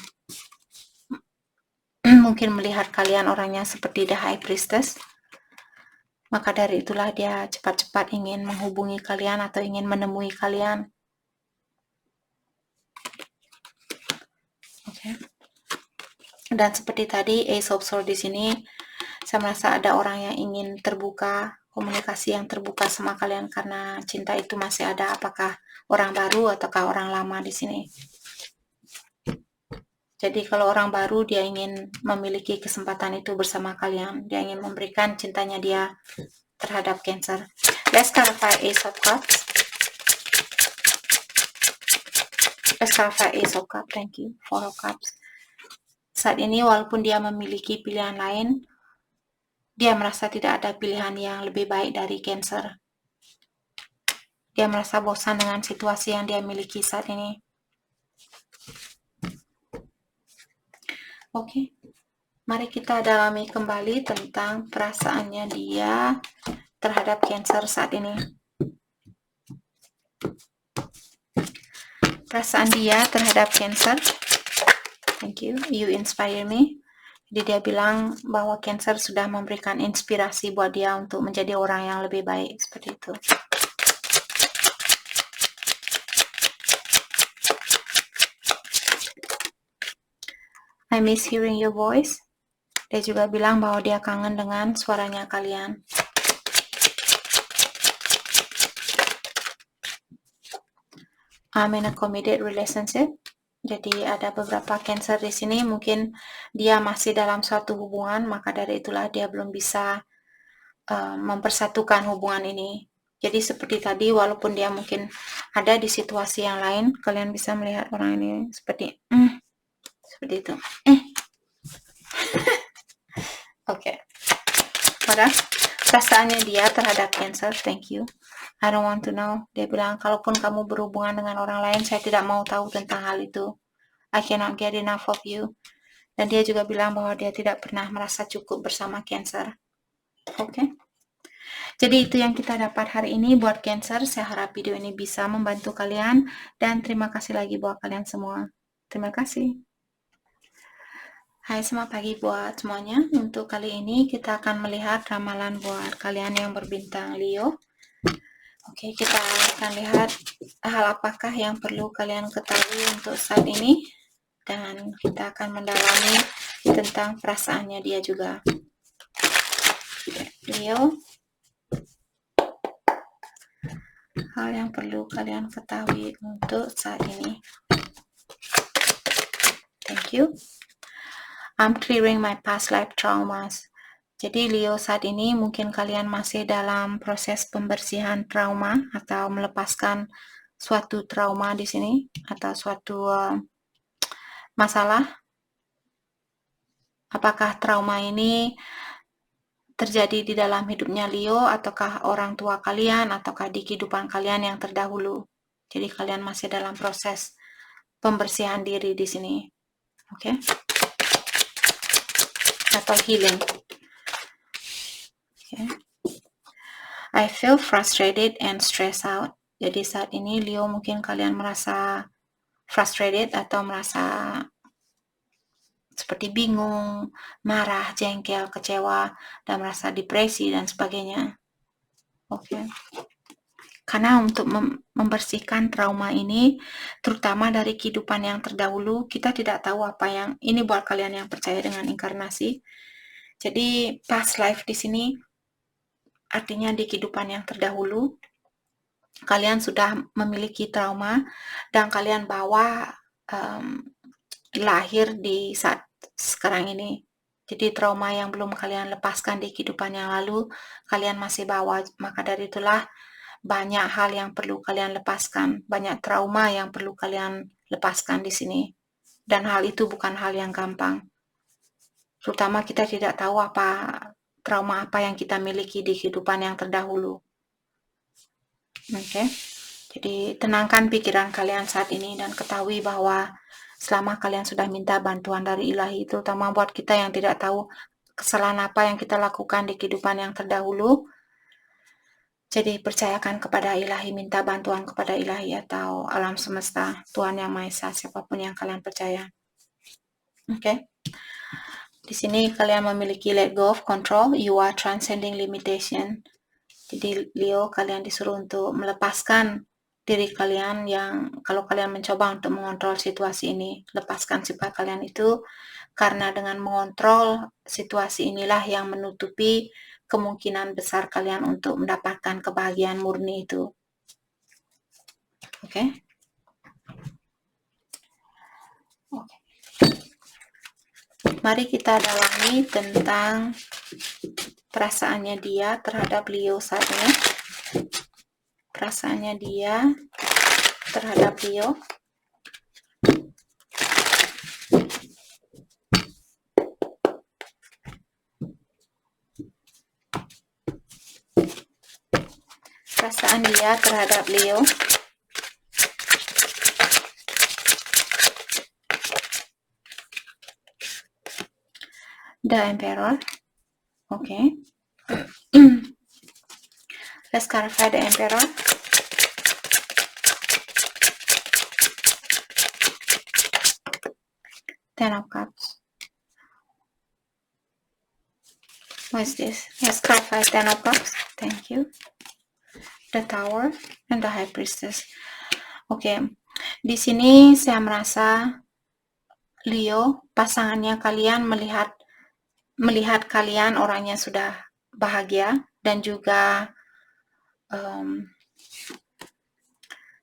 S1: mungkin melihat kalian orangnya seperti The High Priestess. Maka dari itulah dia cepat-cepat ingin menghubungi kalian atau ingin menemui kalian. Oke. Dan seperti tadi Ace of Swords di sini, saya merasa ada orang yang ingin terbuka, komunikasi yang terbuka sama kalian karena cinta itu masih ada. Apakah orang baru ataukah orang lama di sini? Jadi kalau orang baru dia ingin memiliki kesempatan itu bersama kalian, dia ingin memberikan cintanya dia terhadap Cancer. Let's clarify Ace of Cups. Let's clarify Ace of Cups. Thank you. Four of Cups. Saat ini walaupun dia memiliki pilihan lain, dia merasa tidak ada pilihan yang lebih baik dari Cancer. Dia merasa bosan dengan situasi yang dia miliki saat ini. Oke. Mari kita dalami kembali tentang perasaannya dia terhadap Cancer saat ini. Perasaan dia terhadap Cancer. Thank you. You inspire me. Jadi dia bilang bahwa Cancer sudah memberikan inspirasi buat dia untuk menjadi orang yang lebih baik. Seperti itu. I miss hearing your voice. Dia juga bilang bahwa dia kangen dengan suaranya kalian. I'm in a committed relationship. Jadi ada beberapa Cancer di sini, mungkin dia masih dalam suatu hubungan, maka dari itulah dia belum bisa mempersatukan hubungan ini. Jadi seperti tadi, walaupun dia mungkin ada di situasi yang lain, kalian bisa melihat orang ini seperti itu. Oke. Pada perasaannya dia terhadap Cancer, thank you. I don't want to know. Dia bilang, kalaupun kamu berhubungan dengan orang lain, saya tidak mau tahu tentang hal itu. I cannot get enough of you. Dan dia juga bilang bahwa dia tidak pernah merasa cukup bersama Cancer. Oke. Jadi itu yang kita dapat hari ini buat Cancer. Saya harap video ini bisa membantu kalian, dan terima kasih lagi buat kalian semua. Terima kasih. Hai, selamat pagi buat semuanya. Untuk kali ini kita akan melihat ramalan buat kalian yang berbintang Leo. Oke, kita akan lihat hal apakah yang perlu kalian ketahui untuk saat ini, dan kita akan mendalami tentang perasaannya dia juga. Leo, hal yang perlu kalian ketahui untuk saat ini. Thank you. I'm clearing my past life traumas. Jadi Leo, saat ini mungkin kalian masih dalam proses pembersihan trauma atau melepaskan suatu trauma di sini atau suatu masalah. Apakah trauma ini terjadi di dalam hidupnya Leo, ataukah orang tua kalian, ataukah di kehidupan kalian yang terdahulu? Jadi kalian masih dalam proses pembersihan diri di sini, oke? Atau healing. Okay. I feel frustrated and stressed out. Jadi saat ini Leo, mungkin kalian merasa frustrated atau merasa seperti bingung, marah, jengkel, kecewa, dan merasa depresi dan sebagainya. Oke. Karena untuk membersihkan trauma ini, terutama dari kehidupan yang terdahulu, kita tidak tahu apa yang ini buat kalian yang percaya dengan inkarnasi. Jadi past life di sini artinya di kehidupan yang terdahulu kalian sudah memiliki trauma dan kalian bawa lahir di saat sekarang ini. Jadi trauma yang belum kalian lepaskan di kehidupan yang lalu, kalian masih bawa. Maka dari itulah banyak hal yang perlu kalian lepaskan, banyak trauma yang perlu kalian lepaskan di sini. Dan hal itu bukan hal yang gampang. Terutama kita tidak tahu trauma apa yang kita miliki di kehidupan yang terdahulu. Oke. Jadi tenangkan pikiran kalian saat ini dan ketahui bahwa selama kalian sudah minta bantuan dari ilahi, terutama buat kita yang tidak tahu kesalahan apa yang kita lakukan di kehidupan yang terdahulu, jadi percayakan kepada ilahi, minta bantuan kepada ilahi atau alam semesta, Tuhan Yang Maha Esa, siapapun yang kalian percaya. Oke. Di sini kalian memiliki let go of control, you are transcending limitation. Jadi Leo, kalian disuruh untuk melepaskan diri kalian yang kalau kalian mencoba untuk mengontrol situasi ini, lepaskan sifat kalian itu, karena dengan mengontrol situasi inilah yang menutupi kemungkinan besar kalian untuk mendapatkan kebahagiaan murni itu. Oke. Mari kita dalami tentang perasaannya dia terhadap Leo saat ini. Perasaannya dia terhadap Leo. Perasaan dia terhadap Leo. The Emperor. Okay. Let's clarify the Emperor. Ten of Cups. What is this? Let's clarify Ten of Cups. Thank you. The Tower and the High Priestess. Oke. Di sini saya merasa Leo, pasangannya kalian melihat kalian orangnya sudah bahagia dan juga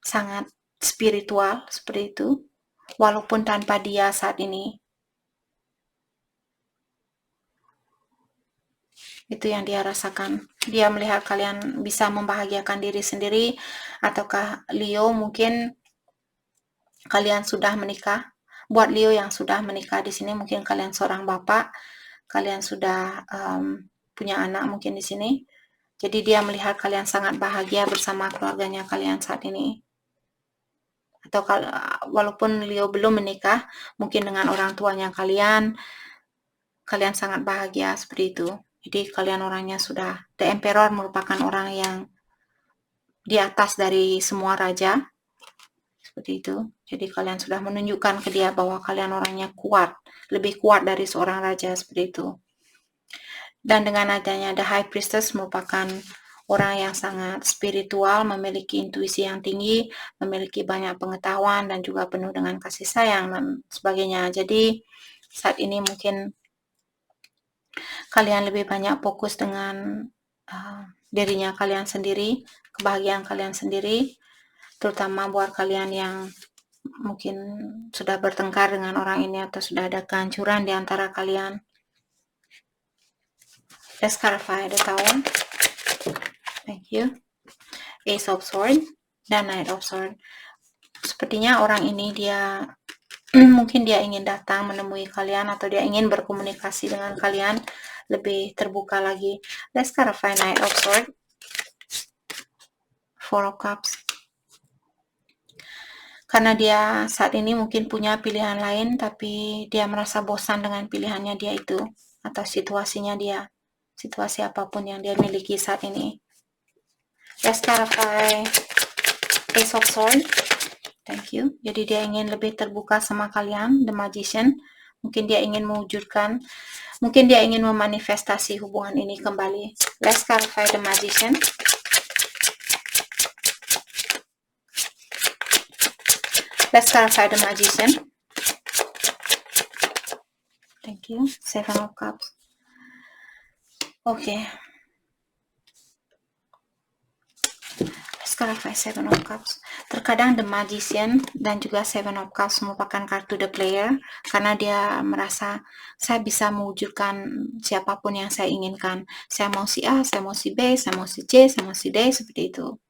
S1: sangat spiritual seperti itu, walaupun tanpa dia saat ini. Itu yang dia rasakan. Dia melihat kalian bisa membahagiakan diri sendiri, ataukah Leo mungkin kalian sudah menikah. Buat Leo yang sudah menikah di sini, mungkin kalian seorang bapak, kalian sudah punya anak mungkin di sini. Jadi dia melihat kalian sangat bahagia bersama keluarganya kalian saat ini. Atau walaupun Leo belum menikah, mungkin dengan orang tuanya kalian sangat bahagia seperti itu. Jadi kalian orangnya sudah, the emperor merupakan orang yang di atas dari semua raja, seperti itu. Jadi kalian sudah menunjukkan ke dia bahwa kalian orangnya kuat, lebih kuat dari seorang raja, seperti itu. Dan dengan adanya the high priestess merupakan orang yang sangat spiritual, memiliki intuisi yang tinggi, memiliki banyak pengetahuan, dan juga penuh dengan kasih sayang dan sebagainya. Jadi saat ini mungkin kalian lebih banyak fokus dengan dirinya kalian sendiri, kebahagiaan kalian sendiri, terutama buat kalian yang mungkin sudah bertengkar dengan orang ini atau sudah ada kehancuran di antara kalian. Let's clarify the Tower. Thank you. Ace of Swords dan Knight of Swords. Sepertinya orang ini dia mungkin dia ingin datang menemui kalian atau dia ingin berkomunikasi dengan kalian lebih terbuka lagi. Let's clarify Knight of Swords. Four of Cups. Karena dia saat ini mungkin punya pilihan lain, tapi dia merasa bosan dengan pilihannya dia itu, atau situasinya dia, situasi apapun yang dia miliki saat ini. Let's clarify Ace of Swords. Thank you. Jadi dia ingin lebih terbuka sama kalian, The Magician. Mungkin dia ingin mewujudkan, mungkin dia ingin memanifestasi hubungan ini kembali. Let's clarify The Magician. Let's clarify The Magician. Thank you. Seven of Cups. Okay. Let's clarify Seven of Cups. Terkadang The Magician dan juga Seven of Cups merupakan kartu the player karena dia merasa saya bisa mewujudkan siapapun yang saya inginkan. Saya mau si A, saya mau si B, saya mau si C, saya mau si D, seperti itu.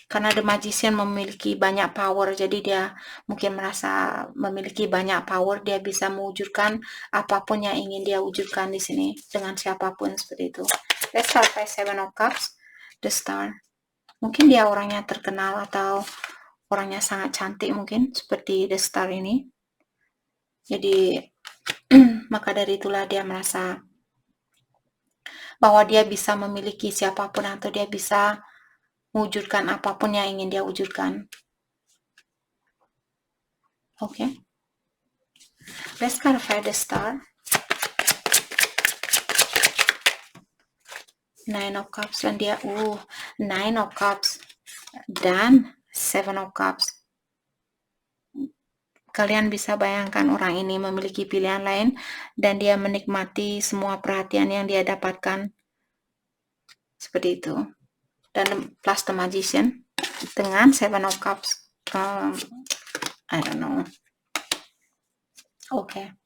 S1: Karena The Magician memiliki banyak power, jadi dia mungkin merasa memiliki banyak power, dia bisa mewujudkan apapun yang ingin dia wujudkan di sini dengan siapapun, seperti itu. Let's start by Seven of Cups, the Star. Mungkin dia orangnya terkenal atau orangnya sangat cantik mungkin, seperti the Star ini. Jadi maka dari itulah dia merasa bahwa dia bisa memiliki siapapun atau dia bisa mewujudkan apapun yang ingin dia wujudkan. Oke. Let's clarify the Star. Nine of Cups dan dia Nine of Cups dan Seven of Cups. Kalian bisa bayangkan orang ini memiliki pilihan lain dan dia menikmati semua perhatian yang dia dapatkan. Seperti itu. Dan plus the Magician dengan Seven of Cups. I don't know. Oke.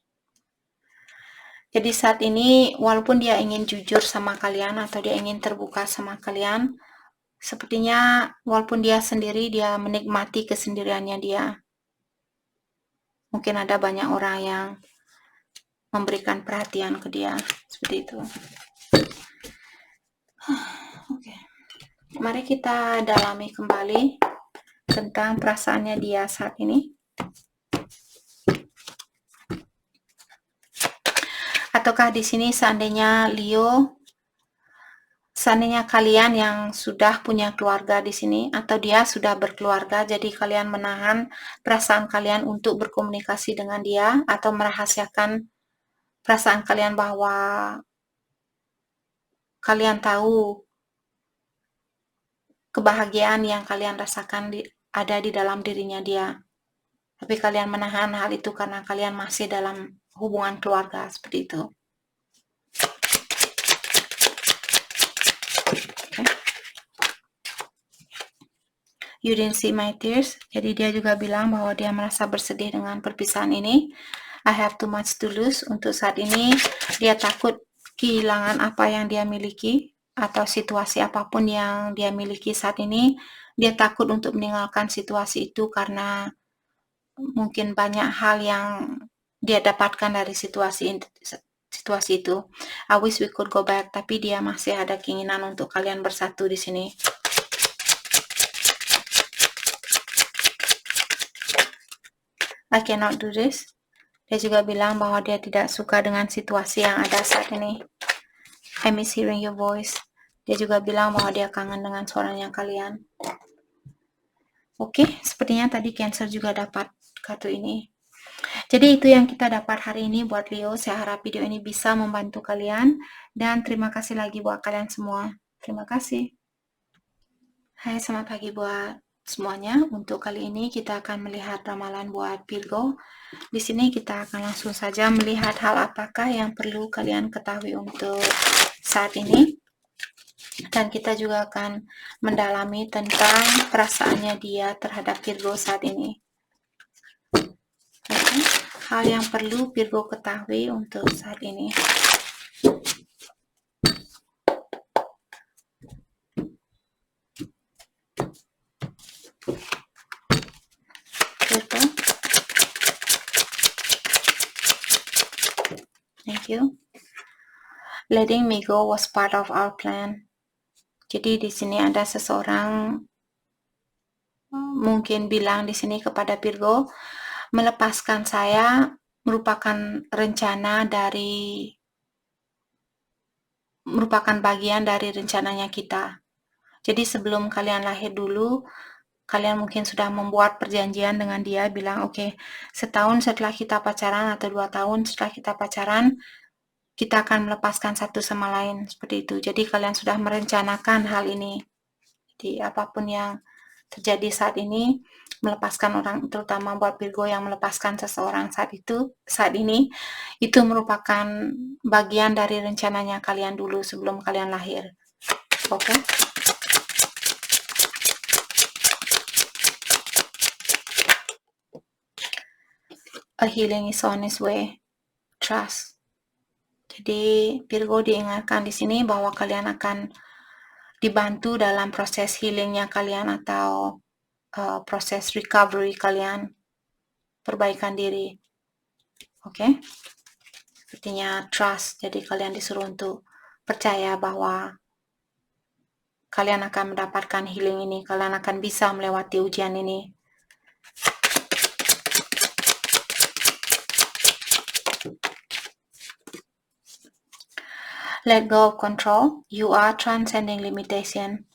S1: Jadi saat ini walaupun dia ingin jujur sama kalian atau dia ingin terbuka sama kalian, sepertinya walaupun dia sendiri, dia menikmati kesendiriannya dia. Mungkin ada banyak orang yang memberikan perhatian ke dia, seperti itu. Oke. Mari kita dalami kembali tentang perasaannya dia saat ini. Ataukah di sini seandainya seandainya kalian yang sudah punya keluarga di sini atau dia sudah berkeluarga, jadi kalian menahan perasaan kalian untuk berkomunikasi dengan dia atau merahasiakan perasaan kalian bahwa kalian tahu kebahagiaan yang kalian rasakan ada di dalam dirinya dia. Tapi kalian menahan hal itu karena kalian masih dalam hubungan keluarga, seperti itu. Okay. You didn't see my tears. Jadi dia juga bilang bahwa dia merasa bersedih dengan perpisahan ini. I have too much to lose. Untuk saat ini dia takut kehilangan apa yang dia miliki atau situasi apapun yang dia miliki saat ini. Dia takut untuk meninggalkan situasi itu karena mungkin banyak hal yang dia dapatkan dari situasi itu. I wish we could go back, tapi dia masih ada keinginan untuk kalian bersatu di sini. I cannot do this. Dia juga bilang bahwa dia tidak suka dengan situasi yang ada saat ini. I miss hearing your voice. Dia juga bilang bahwa dia kangen dengan suaranya kalian. Oke, sepertinya tadi Cancer juga dapat kartu ini. Jadi itu yang kita dapat hari ini buat Leo. Saya harap video ini bisa membantu kalian. Dan terima kasih lagi buat kalian semua. Terima kasih. Hai, selamat pagi buat semuanya. Untuk kali ini kita akan melihat ramalan buat Virgo. Di sini kita akan langsung saja melihat hal apakah yang perlu kalian ketahui untuk saat ini. Dan kita juga akan mendalami tentang perasaannya dia terhadap Virgo saat ini. Oke, hal yang perlu Virgo ketahui untuk saat ini. Virgo. Thank you. Letting me go was part of our plan. Jadi di sini ada seseorang mungkin bilang di sini kepada Virgo, melepaskan saya merupakan bagian dari rencananya kita. Jadi sebelum kalian lahir dulu, kalian mungkin sudah membuat perjanjian dengan dia, bilang oke, setahun setelah kita pacaran atau 2 tahun setelah kita pacaran, kita akan melepaskan satu sama lain, seperti itu. Jadi kalian sudah merencanakan hal ini. Jadi apapun yang terjadi saat ini, melepaskan orang, terutama buat Virgo yang melepaskan seseorang saat ini, itu merupakan bagian dari rencananya kalian dulu sebelum kalian lahir. Oke? A healing is on its way. Trust. Jadi Virgo diingatkan di sini bahwa kalian akan dibantu dalam proses healingnya kalian atau proses recovery kalian, perbaikan diri. Oke? Sepertinya trust. Jadi kalian disuruh untuk percaya bahwa kalian akan mendapatkan healing ini, kalian akan bisa melewati ujian ini. Let go of control. You are transcending limitation.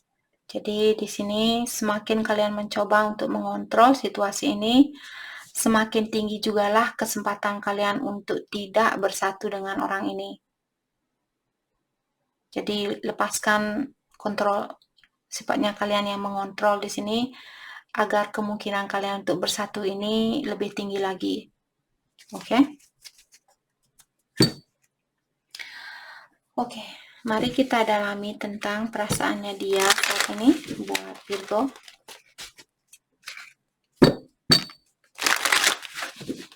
S1: Jadi di sini semakin kalian mencoba untuk mengontrol situasi ini, semakin tinggi jugalah kesempatan kalian untuk tidak bersatu dengan orang ini. Jadi lepaskan kontrol, sifatnya kalian yang mengontrol di sini, agar kemungkinan kalian untuk bersatu ini lebih tinggi lagi. Oke? Oke, mari kita dalami tentang perasaannya dia saat ini buat Virgo.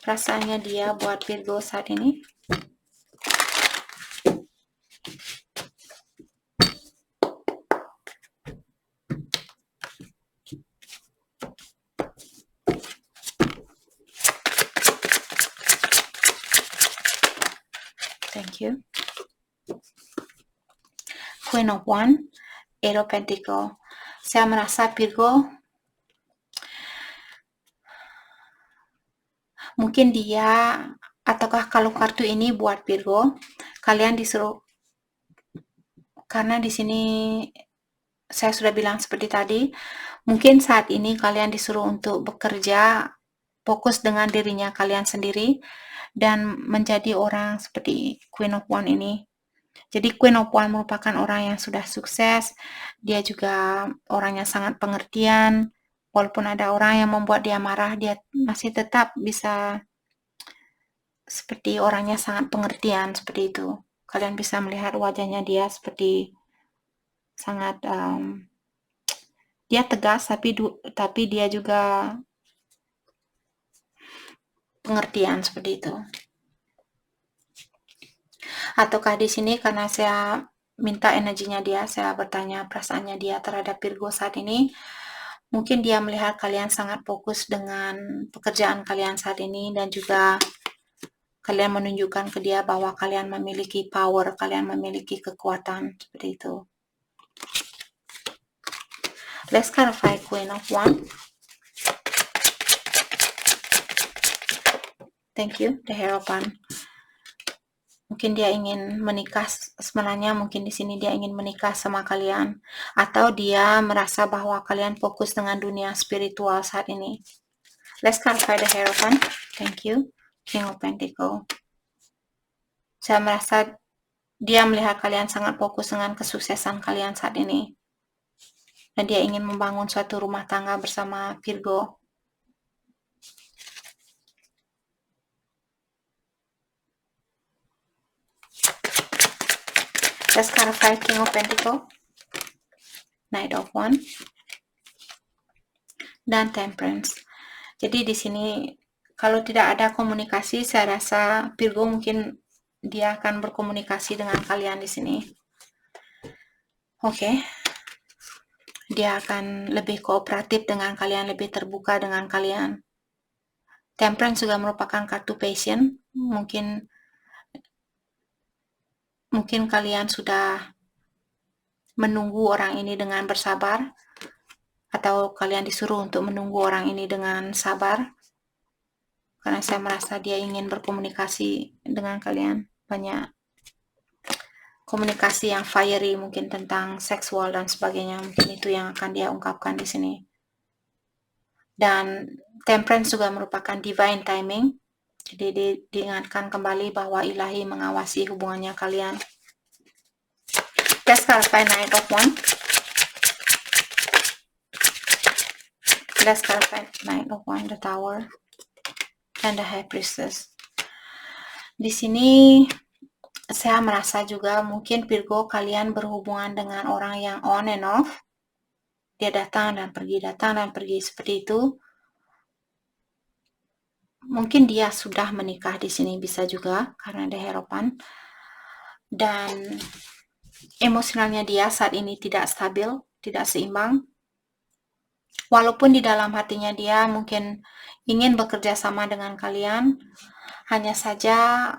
S1: Perasaannya dia buat Virgo saat ini. Thank you. Queen of Wands, Eight of Pentacles. Saya merasa Virgo, mungkin dia, ataukah kalau kartu ini buat Virgo, kalian disuruh, karena di sini saya sudah bilang seperti tadi, mungkin saat ini kalian disuruh untuk bekerja, fokus dengan dirinya kalian sendiri, dan menjadi orang seperti Queen of Wands ini. Jadi Queen of Wands merupakan orang yang sudah sukses, dia juga orang yang sangat pengertian, walaupun ada orang yang membuat dia marah, dia masih tetap bisa seperti orangnya sangat pengertian, seperti itu. Kalian bisa melihat wajahnya dia seperti sangat, dia tegas, tapi dia juga pengertian, seperti itu. Ataukah di sini karena saya minta energinya dia, saya bertanya perasaannya dia terhadap Virgo saat ini, mungkin dia melihat kalian sangat fokus dengan pekerjaan kalian saat ini, dan juga kalian menunjukkan ke dia bahwa kalian memiliki power, kalian memiliki kekuatan, seperti itu. Let's clarify Queen of Wands. Thank you, the Hierophant. Mungkin dia ingin menikah, sebenarnya mungkin di sini dia ingin menikah sama kalian, atau dia merasa bahwa kalian fokus dengan dunia spiritual saat ini. Let's clarify the Hierophant. Thank you, King of Pentacles. Saya merasa dia melihat kalian sangat fokus dengan kesuksesan kalian saat ini. Dan dia ingin membangun suatu rumah tangga bersama Virgo. Let's clarify King of Pentacles, Knight of Wands, dan Temperance. Jadi di sini kalau tidak ada komunikasi, saya rasa Virgo mungkin dia akan berkomunikasi dengan kalian di sini. Oke. Dia akan lebih kooperatif dengan kalian, lebih terbuka dengan kalian. Temperance juga merupakan kartu passion. Mungkin kalian sudah menunggu orang ini dengan bersabar, atau kalian disuruh untuk menunggu orang ini dengan sabar, karena saya merasa dia ingin berkomunikasi dengan kalian. Banyak komunikasi yang fiery, mungkin tentang seksual dan sebagainya, mungkin itu yang akan dia ungkapkan di sini. Dan Temperance juga merupakan divine timing, jadi diingatkan kembali bahwa ilahi mengawasi hubungannya kalian. Let's clarify Knight of Wands. Let's clarify Knight of Wands, the Tower, and the High Priestess. Di sini saya merasa juga mungkin Virgo kalian berhubungan dengan orang yang on and off. Dia datang dan pergi seperti itu. Mungkin dia sudah menikah di sini, bisa juga karena ada Hierophant. Dan emosionalnya dia saat ini tidak stabil, tidak seimbang. Walaupun di dalam hatinya dia mungkin ingin bekerja sama dengan kalian, hanya saja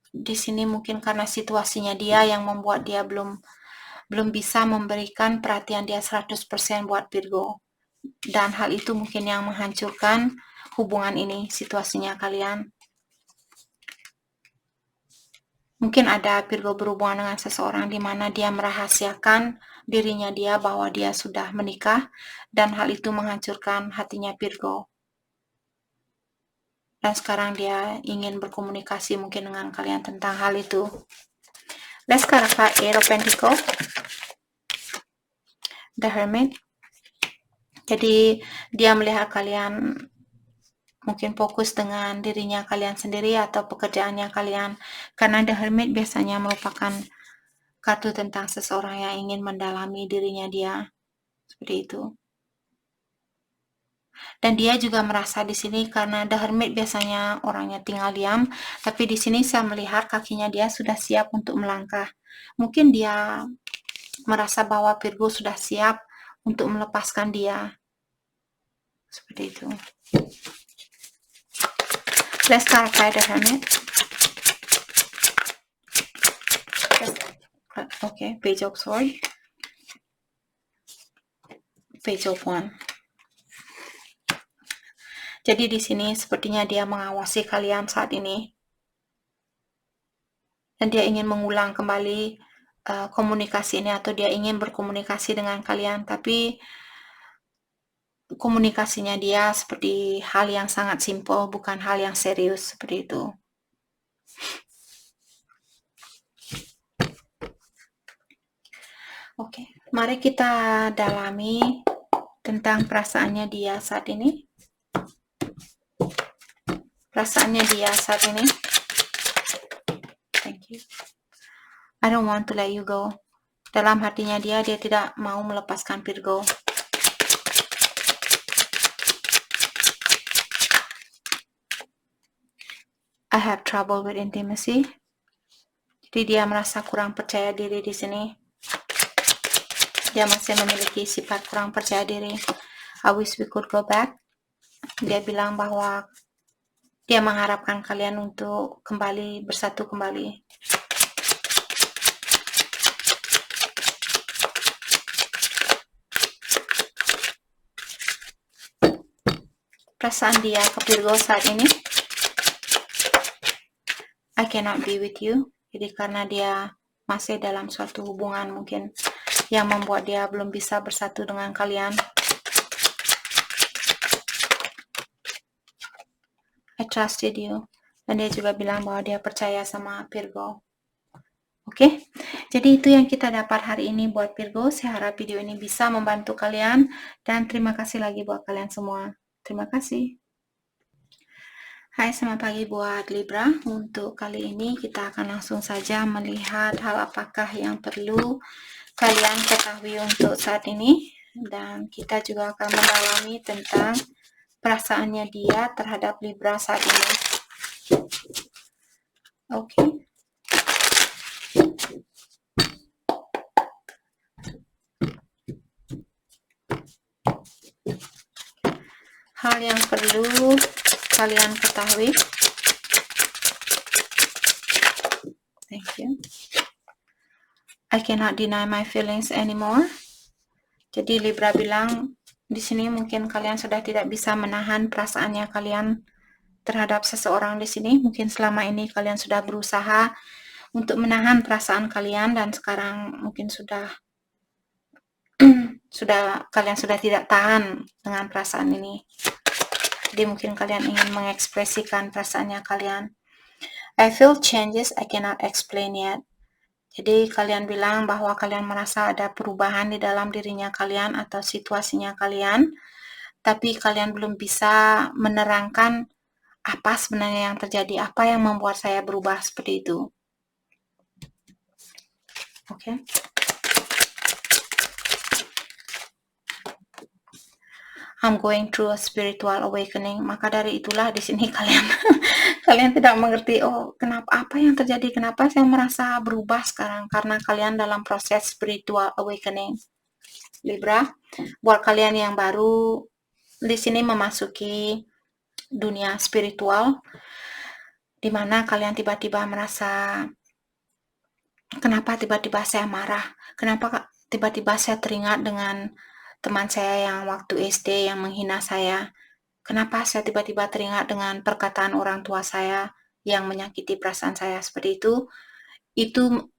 S1: di sini mungkin karena situasinya dia yang membuat dia belum bisa memberikan perhatian dia 100% buat Virgo. Dan hal itu mungkin yang menghancurkan hubungan ini, situasinya kalian. Mungkin ada Virgo berhubungan dengan seseorang di mana dia merahasiakan dirinya dia bahwa dia sudah menikah, dan hal itu menghancurkan hatinya Virgo. Dan sekarang dia ingin berkomunikasi mungkin dengan kalian tentang hal itu. Let's clarify Eight of Pentacles, the Hermit. Jadi dia melihat kalian mungkin fokus dengan dirinya kalian sendiri atau pekerjaannya kalian, karena the Hermit biasanya merupakan kartu tentang seseorang yang ingin mendalami dirinya dia, seperti itu. Dan dia juga merasa di sini karena the Hermit biasanya orangnya tinggal diam, tapi di sini saya melihat kakinya dia sudah siap untuk melangkah. Mungkin dia merasa bahwa Virgo sudah siap untuk melepaskan dia, seperti itu. Let's clarify the Hermit. Okay, Page of Swords, Page of Wands. Jadi di sini sepertinya dia mengawasi kalian saat ini, dan dia ingin mengulang kembali komunikasi ini, atau dia ingin berkomunikasi dengan kalian, tapi komunikasinya dia seperti hal yang sangat simpel, bukan hal yang serius, seperti itu. Oke, mari kita dalami tentang perasaannya dia saat ini. Perasaannya dia saat ini. Thank you. I don't want to let you go. Dalam hatinya dia tidak mau melepaskan Virgo. I have trouble with intimacy. Jadi dia merasa kurang percaya diri di sini. Dia masih memiliki sifat kurang percaya diri. I wish we could go back. Dia bilang bahwa dia mengharapkan kalian untuk kembali, bersatu kembali. Perasaan dia ke Virgo saat ini. I cannot be with you. Jadi karena dia masih dalam suatu hubungan mungkin yang membuat dia belum bisa bersatu dengan kalian. I trusted you. Dan dia juga bilang bahwa dia percaya sama Virgo. Oke, jadi itu yang kita dapat hari ini buat Virgo. Saya harap video ini bisa membantu kalian. Dan terima kasih lagi buat kalian semua. Terima kasih. Hai, selamat pagi buat Libra. Untuk kali ini kita akan langsung saja melihat hal apakah yang perlu kalian ketahui untuk saat ini. Dan kita juga akan mendalami tentang perasaannya dia terhadap Libra saat ini. Oke. Hal yang perlu kalian ketahui. Thank you. I cannot deny my feelings anymore. Jadi Libra bilang di sini mungkin kalian sudah tidak bisa menahan perasaannya kalian terhadap seseorang di sini. Mungkin selama ini kalian sudah berusaha untuk menahan perasaan kalian dan sekarang mungkin kalian sudah tidak tahan dengan perasaan ini. Jadi mungkin kalian ingin mengekspresikan perasaannya kalian. I feel changes I cannot explain yet. Jadi kalian bilang bahwa kalian merasa ada perubahan di dalam dirinya kalian atau situasinya kalian, tapi kalian belum bisa menerangkan apa sebenarnya yang terjadi, apa yang membuat saya berubah seperti itu. Oke. I'm going through a spiritual awakening. Maka dari itulah di sini kalian tidak mengerti, oh kenapa, apa yang terjadi, kenapa saya merasa berubah sekarang, karena kalian dalam proses spiritual awakening. Libra, buat kalian yang baru di sini memasuki dunia spiritual, di mana kalian tiba-tiba merasa, kenapa tiba-tiba saya marah, kenapa tiba-tiba saya teringat dengan teman saya yang waktu SD yang menghina saya, kenapa saya tiba-tiba teringat dengan perkataan orang tua saya yang menyakiti perasaan saya seperti itu. Itu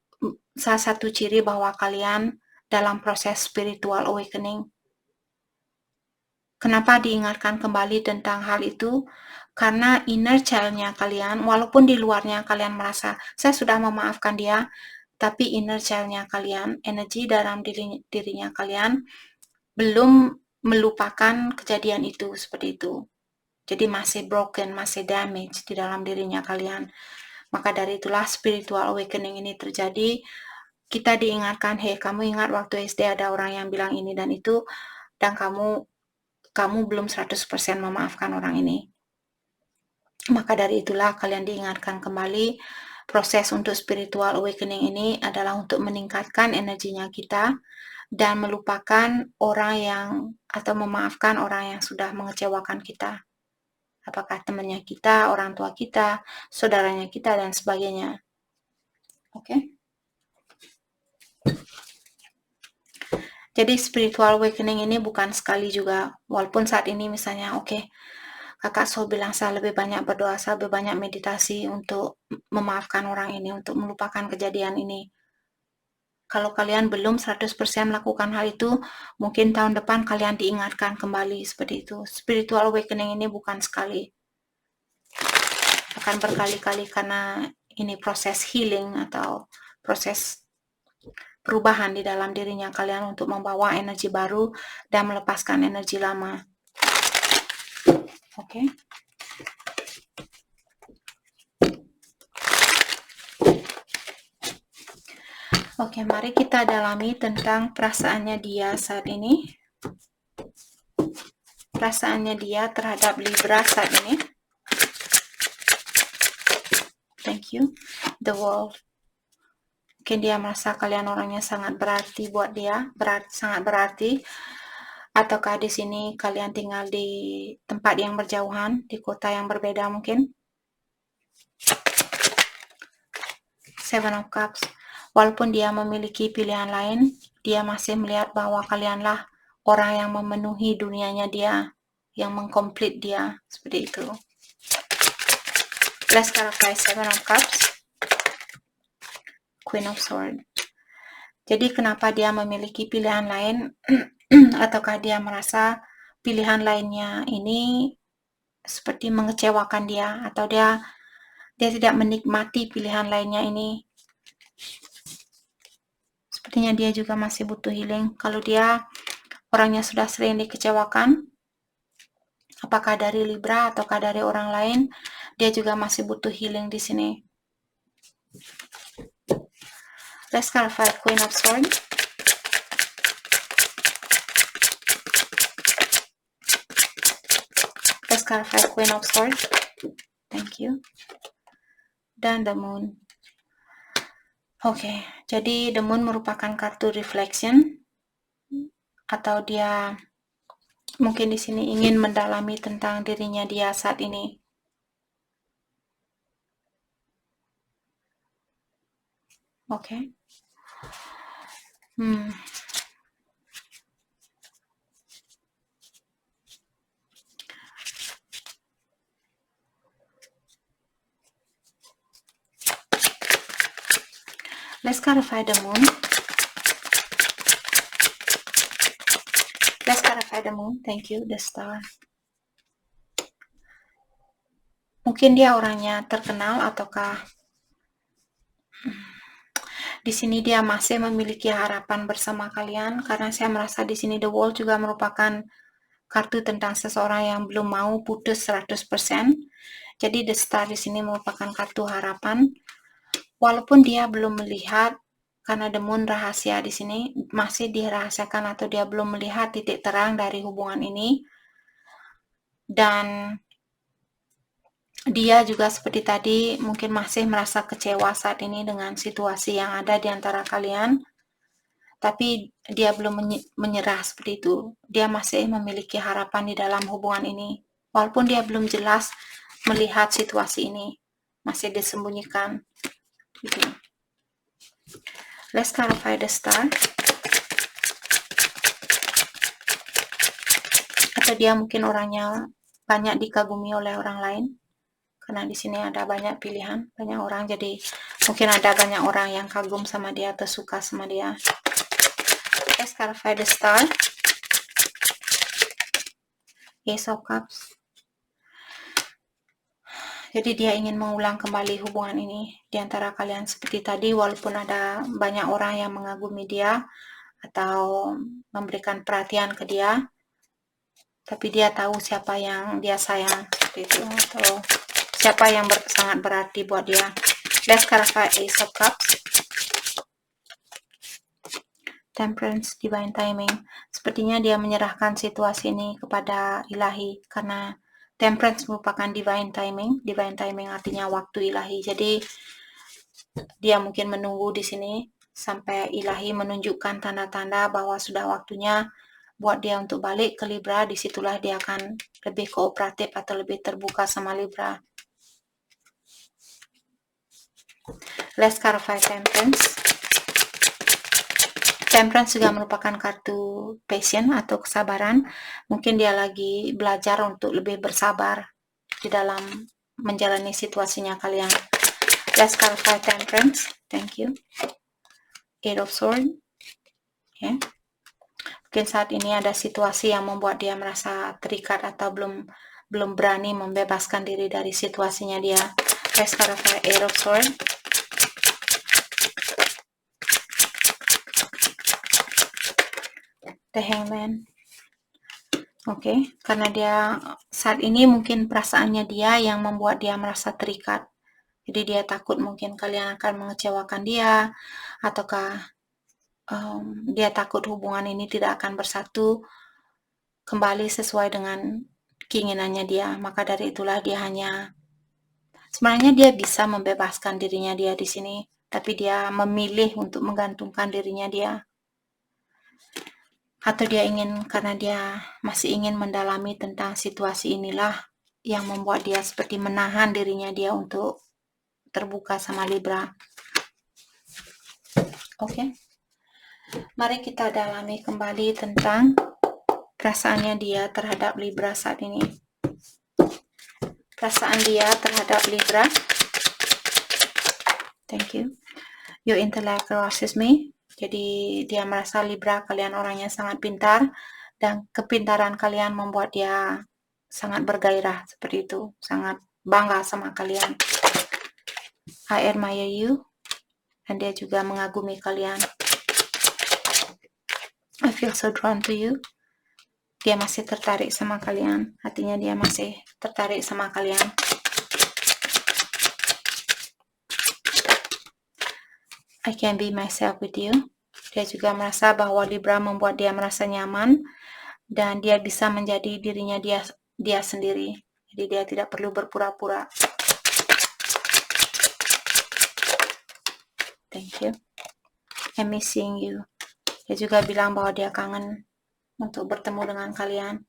S1: salah satu ciri bahwa kalian dalam proses spiritual awakening. Kenapa diingatkan kembali tentang hal itu? Karena inner child-nya kalian, walaupun di luarnya kalian merasa, saya sudah memaafkan dia, tapi inner child-nya kalian, energi dalam dirinya kalian, belum melupakan kejadian itu seperti itu. Jadi masih broken, masih damage di dalam dirinya kalian. Maka dari itulah spiritual awakening ini terjadi. Kita diingatkan, hey kamu ingat waktu SD ada orang yang bilang ini dan itu, dan kamu belum 100% memaafkan orang ini. Maka dari itulah kalian diingatkan kembali, proses untuk spiritual awakening ini adalah untuk meningkatkan energinya kita dan melupakan orang yang, atau memaafkan orang yang sudah mengecewakan kita. Apakah temannya kita, orang tua kita, saudaranya kita, dan sebagainya. Oke? Jadi spiritual awakening ini bukan sekali juga, walaupun saat ini misalnya, oke, kakak So bilang saya lebih banyak berdoa, saya lebih banyak meditasi untuk memaafkan orang ini, untuk melupakan kejadian ini. Kalau kalian belum 100% melakukan hal itu, mungkin tahun depan kalian diingatkan kembali seperti itu. Spiritual awakening ini bukan sekali, akan berkali-kali karena ini proses healing atau proses perubahan di dalam dirinya kalian untuk membawa energi baru dan melepaskan energi lama. Oke. Oke, mari kita dalami tentang perasaannya dia saat ini. Perasaannya dia terhadap Libra saat ini. Thank you. The World. Mungkin dia merasa kalian orangnya sangat berarti buat dia, sangat berarti. Ataukah di sini kalian tinggal di tempat yang berjauhan, di kota yang berbeda mungkin. Seven of Cups. Walaupun dia memiliki pilihan lain, dia masih melihat bahwa kalianlah orang yang memenuhi dunianya dia, yang mengkomplit dia, seperti itu. Let's clarify Seven of Cups. Queen of Swords. Jadi kenapa dia memiliki pilihan lain ataukah dia merasa pilihan lainnya ini seperti mengecewakan dia, atau dia tidak menikmati pilihan lainnya ini. Sepertinya dia juga masih butuh healing. Kalau dia orangnya sudah sering dikecewakan, apakah dari Libra ataukah dari orang lain, dia juga masih butuh healing di sini. Let's clarify Queen of Swords. Let's clarify Queen of Swords. Thank you. Dan The Moon. Oke, jadi The Moon merupakan kartu reflection, atau dia mungkin di sini ingin mendalami tentang dirinya dia saat ini. Oke. Let's clarify the Moon. Let's clarify the Moon. Thank you, the Star. Mungkin dia orangnya terkenal, ataukah di sini dia masih memiliki harapan bersama kalian, karena saya merasa di sini The World juga merupakan kartu tentang seseorang yang belum mau putus 100%. Jadi The Star di sini merupakan kartu harapan. Walaupun dia belum melihat, karena The Moon rahasia di sini masih dirahasiakan, atau dia belum melihat titik terang dari hubungan ini. Dan dia juga seperti tadi mungkin masih merasa kecewa saat ini dengan situasi yang ada di antara kalian. Tapi dia belum menyerah seperti itu. Dia masih memiliki harapan di dalam hubungan ini. Walaupun dia belum jelas melihat situasi ini, masih disembunyikan. Gitu. Let's clarify the Star. Atau dia mungkin orangnya banyak dikagumi oleh orang lain, karena di sini ada banyak pilihan, banyak orang, jadi mungkin ada banyak orang yang kagum sama dia atau suka sama dia. Let's clarify the Star. Ace of Cups. Jadi dia ingin mengulang kembali hubungan ini di antara kalian seperti tadi, walaupun ada banyak orang yang mengagumi dia atau memberikan perhatian ke dia, tapi dia tahu siapa yang dia sayang seperti itu, atau siapa yang sangat berarti buat dia. Let's clarify Ace of Cups. Temperance, Divine Timing. Sepertinya dia menyerahkan situasi ini kepada ilahi, karena Temperance merupakan divine timing. Divine timing artinya waktu ilahi. Jadi dia mungkin menunggu di sini sampai ilahi menunjukkan tanda-tanda bahwa sudah waktunya buat dia untuk balik ke Libra. Disitulah dia akan lebih kooperatif atau lebih terbuka sama Libra. Let's clarify Temperance. Temperance juga merupakan kartu passion atau kesabaran. Mungkin dia lagi belajar untuk lebih bersabar di dalam menjalani situasinya kalian. Let's clarify Temperance. Thank you. Eight of Swords. Okay. Mungkin saat ini ada situasi yang membuat dia merasa terikat atau belum berani membebaskan diri dari situasinya dia. Let's clarify Eight of Swords. The Hangman. Oke, karena dia saat ini mungkin perasaannya dia yang membuat dia merasa terikat. Jadi dia takut mungkin kalian akan mengecewakan dia, ataukah dia takut hubungan ini tidak akan bersatu kembali sesuai dengan keinginannya dia. Maka dari itulah dia sebenarnya dia bisa membebaskan dirinya dia di sini, tapi dia memilih untuk menggantungkan dirinya dia. Atau dia karena dia masih ingin mendalami tentang situasi inilah yang membuat dia seperti menahan dirinya dia untuk terbuka sama Libra. Oke. Mari kita dalami kembali tentang perasaannya dia terhadap Libra saat ini. Perasaan dia terhadap Libra. Thank you. Your intellect arouses me. Jadi dia merasa Libra kalian orangnya sangat pintar dan kepintaran kalian membuat dia sangat bergairah seperti itu, sangat bangga sama kalian. I admire you, dan dia juga mengagumi kalian. I feel so drawn to you. Dia masih tertarik sama kalian, hatinya dia masih tertarik sama kalian. I can be myself with you. Dia juga merasa bahwa Libra membuat dia merasa nyaman dan dia bisa menjadi dirinya dia sendiri. Jadi dia tidak perlu berpura-pura. Thank you. I'm missing you. Dia juga bilang bahwa dia kangen untuk bertemu dengan kalian.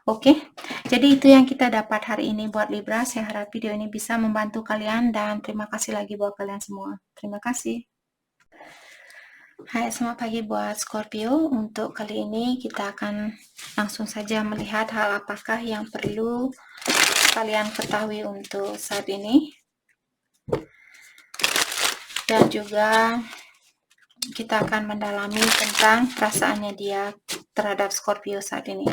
S1: Oke, jadi itu yang kita dapat hari ini buat Libra. Saya harap video ini bisa membantu kalian dan terima kasih lagi buat kalian semua. Terima kasih. Hai, selamat pagi buat Scorpio. Untuk kali ini kita akan langsung saja melihat hal apakah yang perlu kalian ketahui untuk saat ini. Dan juga kita akan mendalami tentang perasaannya dia terhadap Scorpio saat ini.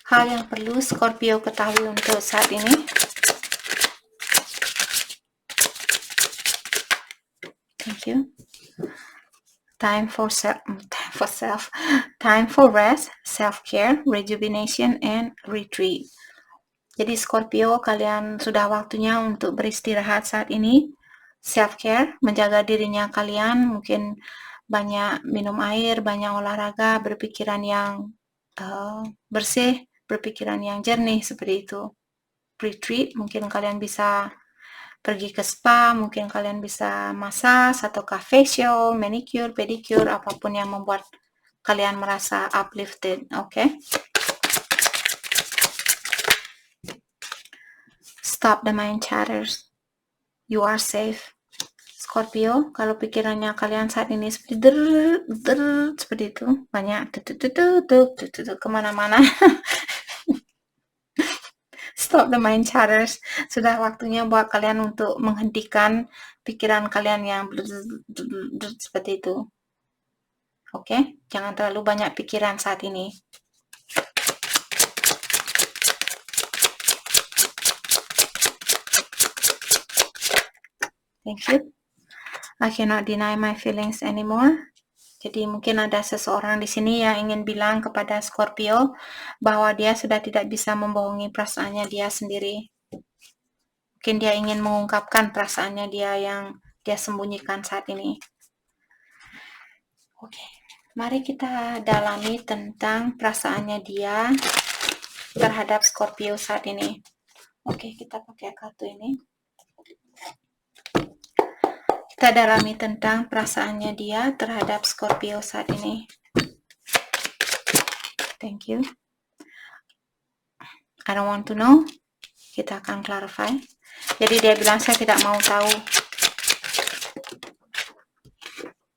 S1: Hal yang perlu Scorpio ketahui untuk saat ini. Thank you. Time for rest, self-care, rejuvenation, and retreat. Jadi Scorpio, kalian sudah waktunya untuk beristirahat saat ini. Self-care, menjaga dirinya kalian, mungkin banyak minum air, banyak olahraga, berpikiran yang bersih, berpikiran yang jernih, seperti itu. Retreat, mungkin kalian bisa pergi ke spa, mungkin kalian bisa massage ataukah facial, manicure, pedicure, apapun yang membuat kalian merasa uplifted, okay? Stop the mind chatters. You are safe. Scorpio, kalau pikirannya kalian saat ini seperti seperti itu, banyak kemana-mana. Stop the mind chatters. Sudah waktunya buat kalian untuk menghentikan pikiran kalian yang seperti itu. Oke, jangan terlalu banyak pikiran saat ini. Thank you. I cannot deny my feelings anymore. Jadi mungkin ada seseorang di sini yang ingin bilang kepada Scorpio bahwa dia sudah tidak bisa membohongi perasaannya dia sendiri. Mungkin dia ingin mengungkapkan perasaannya dia yang dia sembunyikan saat ini. Oke, mari kita dalami tentang perasaannya dia terhadap Scorpio saat ini. Oke, kita pakai kartu ini. Kita dalami tentang perasaannya dia terhadap Scorpio saat ini. Thank you. I don't want to know. Kita akan clarify. Jadi dia bilang saya tidak mau tahu.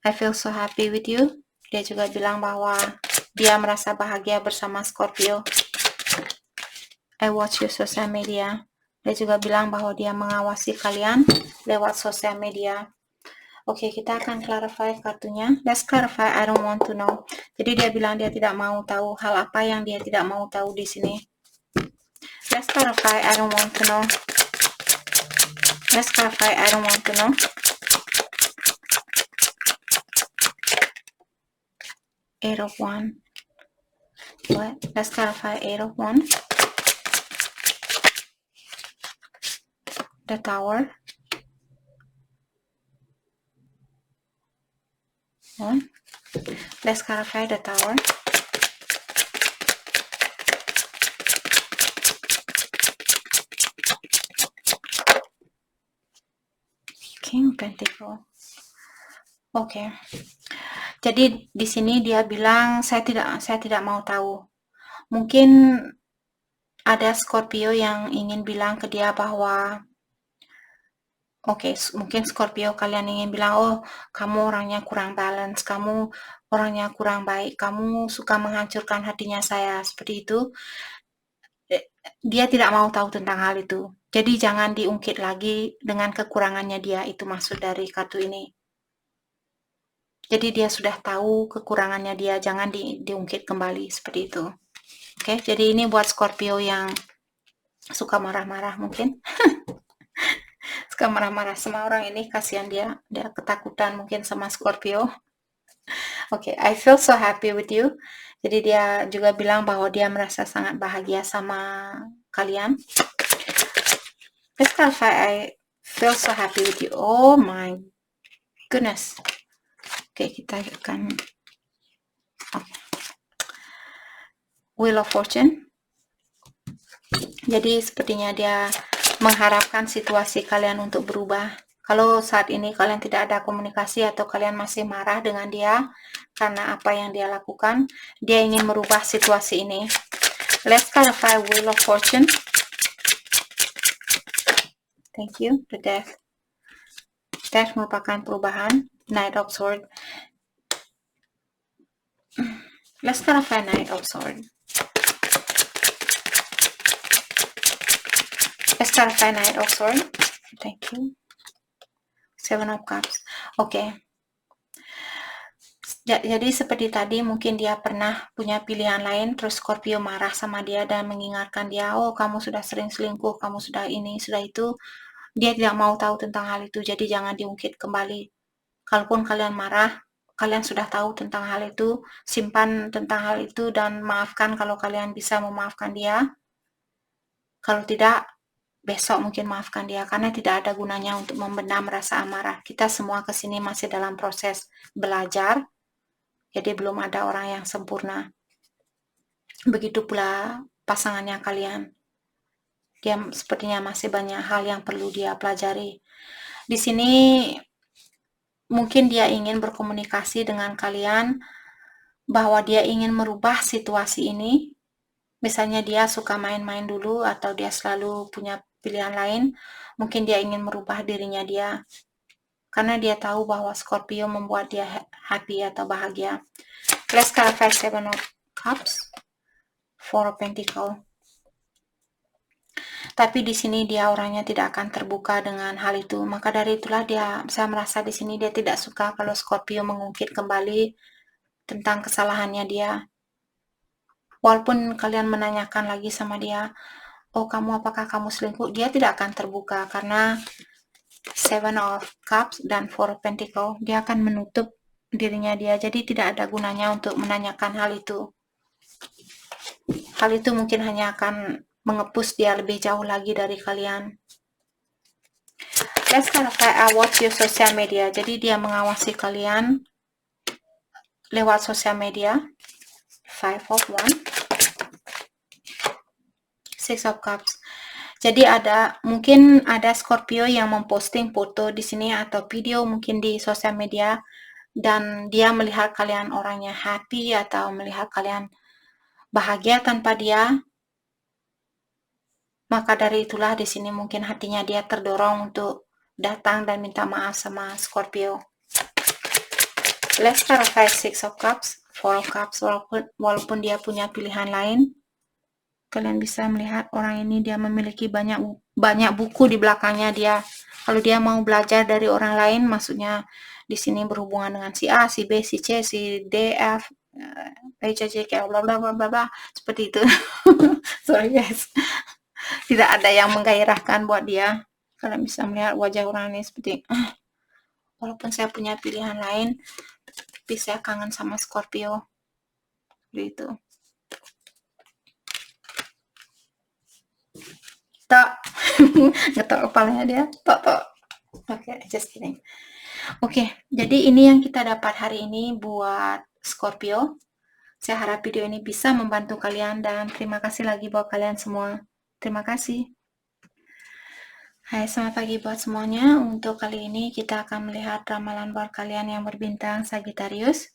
S1: I feel so happy with you. Dia juga bilang bahwa dia merasa bahagia bersama Scorpio. I watch your social media. Dia juga bilang bahwa dia mengawasi kalian lewat sosial media. Oke, kita akan clarify kartunya. Let's clarify, I don't want to know. Jadi dia bilang dia tidak mau tahu hal apa yang dia tidak mau tahu di sini. Let's clarify, I don't want to know. Let's clarify, I don't want to know. Eight of Wands. What? Let's clarify, Eight of Wands. The Tower. One. Let's clarify the Tower. King Pentacle. Oke. Jadi di sini dia bilang saya tidak mau tahu. Mungkin ada Scorpio yang ingin bilang ke dia bahwa mungkin Scorpio kalian ingin bilang, oh kamu orangnya kurang balance, kamu orangnya kurang baik, kamu suka menghancurkan hatinya saya, seperti itu. dia tidak mau tahu tentang hal itu. Jadi jangan diungkit lagi dengan kekurangannya dia, itu maksud dari kartu ini. Jadi dia sudah tahu kekurangannya dia, jangan diungkit kembali seperti itu. Oke, jadi ini buat Scorpio yang suka marah-marah mungkin. Suka marah-marah sama orang ini, kasihan dia ketakutan mungkin sama Scorpio. Oke, I feel so happy with you. Jadi dia juga bilang bahwa dia merasa sangat bahagia sama kalian. Let's clarify, I feel so happy with you. Oh my goodness. Oke, kita akan Wheel of Fortune. Jadi sepertinya dia mengharapkan situasi kalian untuk berubah. Kalau saat ini kalian tidak ada komunikasi atau kalian masih marah dengan dia karena apa yang dia lakukan, dia ingin merubah situasi ini. Let's clarify Wheel of Fortune. Thank you. The Death. Death merupakan perubahan. Knight of Swords. Let's clarify Knight of Swords. Let's clarify Knight of Swords. Thank you. Seven of Cups. Oke. Jadi seperti tadi, mungkin dia pernah punya pilihan lain, terus Scorpio marah sama dia dan mengingatkan dia, oh kamu sudah sering selingkuh, kamu sudah ini, sudah itu. Dia tidak mau tahu tentang hal itu, jadi jangan diungkit kembali. Kalaupun kalian marah, kalian sudah tahu tentang hal itu, simpan tentang hal itu dan maafkan kalau kalian bisa memaafkan dia. Kalau tidak, besok mungkin maafkan dia, karena tidak ada gunanya untuk memendam rasa amarah. Kita semua kesini masih dalam proses belajar, jadi belum ada orang yang sempurna. Begitu pula pasangannya kalian. Dia sepertinya masih banyak hal yang perlu dia pelajari. Di sini mungkin dia ingin berkomunikasi dengan kalian bahwa dia ingin merubah situasi ini. Misalnya dia suka main-main dulu atau dia selalu punya pilihan lain. Mungkin dia ingin merubah dirinya dia. Karena dia tahu bahwa Scorpio membuat dia happy atau bahagia. Let's clarify Seven of Cups, Four of Pentacles. Tapi di sini dia orangnya tidak akan terbuka dengan hal itu. Maka dari itulah saya merasa di sini dia tidak suka kalau Scorpio mengungkit kembali tentang kesalahannya dia. Walaupun kalian menanyakan lagi sama dia, oh apakah kamu selingkuh? Dia tidak akan terbuka karena Seven of Cups dan Four of Pentacles, dia akan menutup dirinya dia, jadi tidak ada gunanya untuk menanyakan hal itu. Hal itu mungkin hanya akan mengepus dia lebih jauh lagi dari kalian. Let's clarify watch your social media. Jadi dia mengawasi kalian lewat sosial media. Five of Wands, Six of Cups. Jadi mungkin ada Scorpio yang memposting foto di sini atau video mungkin di sosial media dan dia melihat kalian orangnya happy atau melihat kalian bahagia tanpa dia. Maka dari itulah di sini mungkin hatinya dia terdorong untuk datang dan minta maaf sama Scorpio. Let's clarify Six of Cups, Four of Cups. Walaupun dia punya pilihan lain, kalian bisa melihat orang ini dia memiliki banyak buku di belakangnya dia. Kalau dia mau belajar dari orang lain, maksudnya di sini berhubungan dengan si A, si B, si C, si D, F, E, C, J, K, bla bla bla bla bla, seperti itu. Sorry guys. Tidak ada yang menggairahkan buat dia. Kalian bisa melihat wajah orang ini seperti walaupun saya punya pilihan lain, tapi saya kangen sama Scorpio. Gitu. Tok. Ngetok kepalanya dia. Tok. Oke, just kidding. Oke, jadi ini yang kita dapat hari ini buat Scorpio. Saya harap video ini bisa membantu kalian dan terima kasih lagi buat kalian semua. Terima kasih. Hai, selamat pagi buat semuanya. Untuk kali ini kita akan melihat ramalan buat kalian yang berbintang Sagittarius.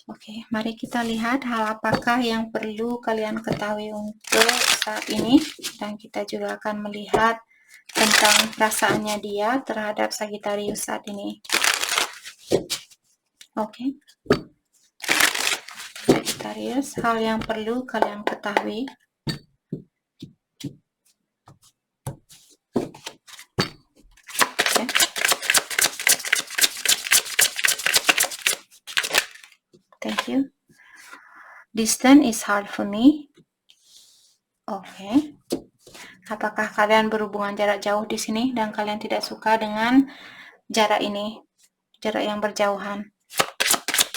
S1: Oke, mari kita lihat hal apakah yang perlu kalian ketahui untuk saat ini. Dan kita juga akan melihat tentang perasaannya dia terhadap Sagittarius saat ini. Oke. Sagittarius, hal yang perlu kalian ketahui. Thank you. Distance is hard for me. Oke. Apakah kalian berhubungan jarak jauh di sini dan kalian tidak suka dengan jarak ini, jarak yang berjauhan?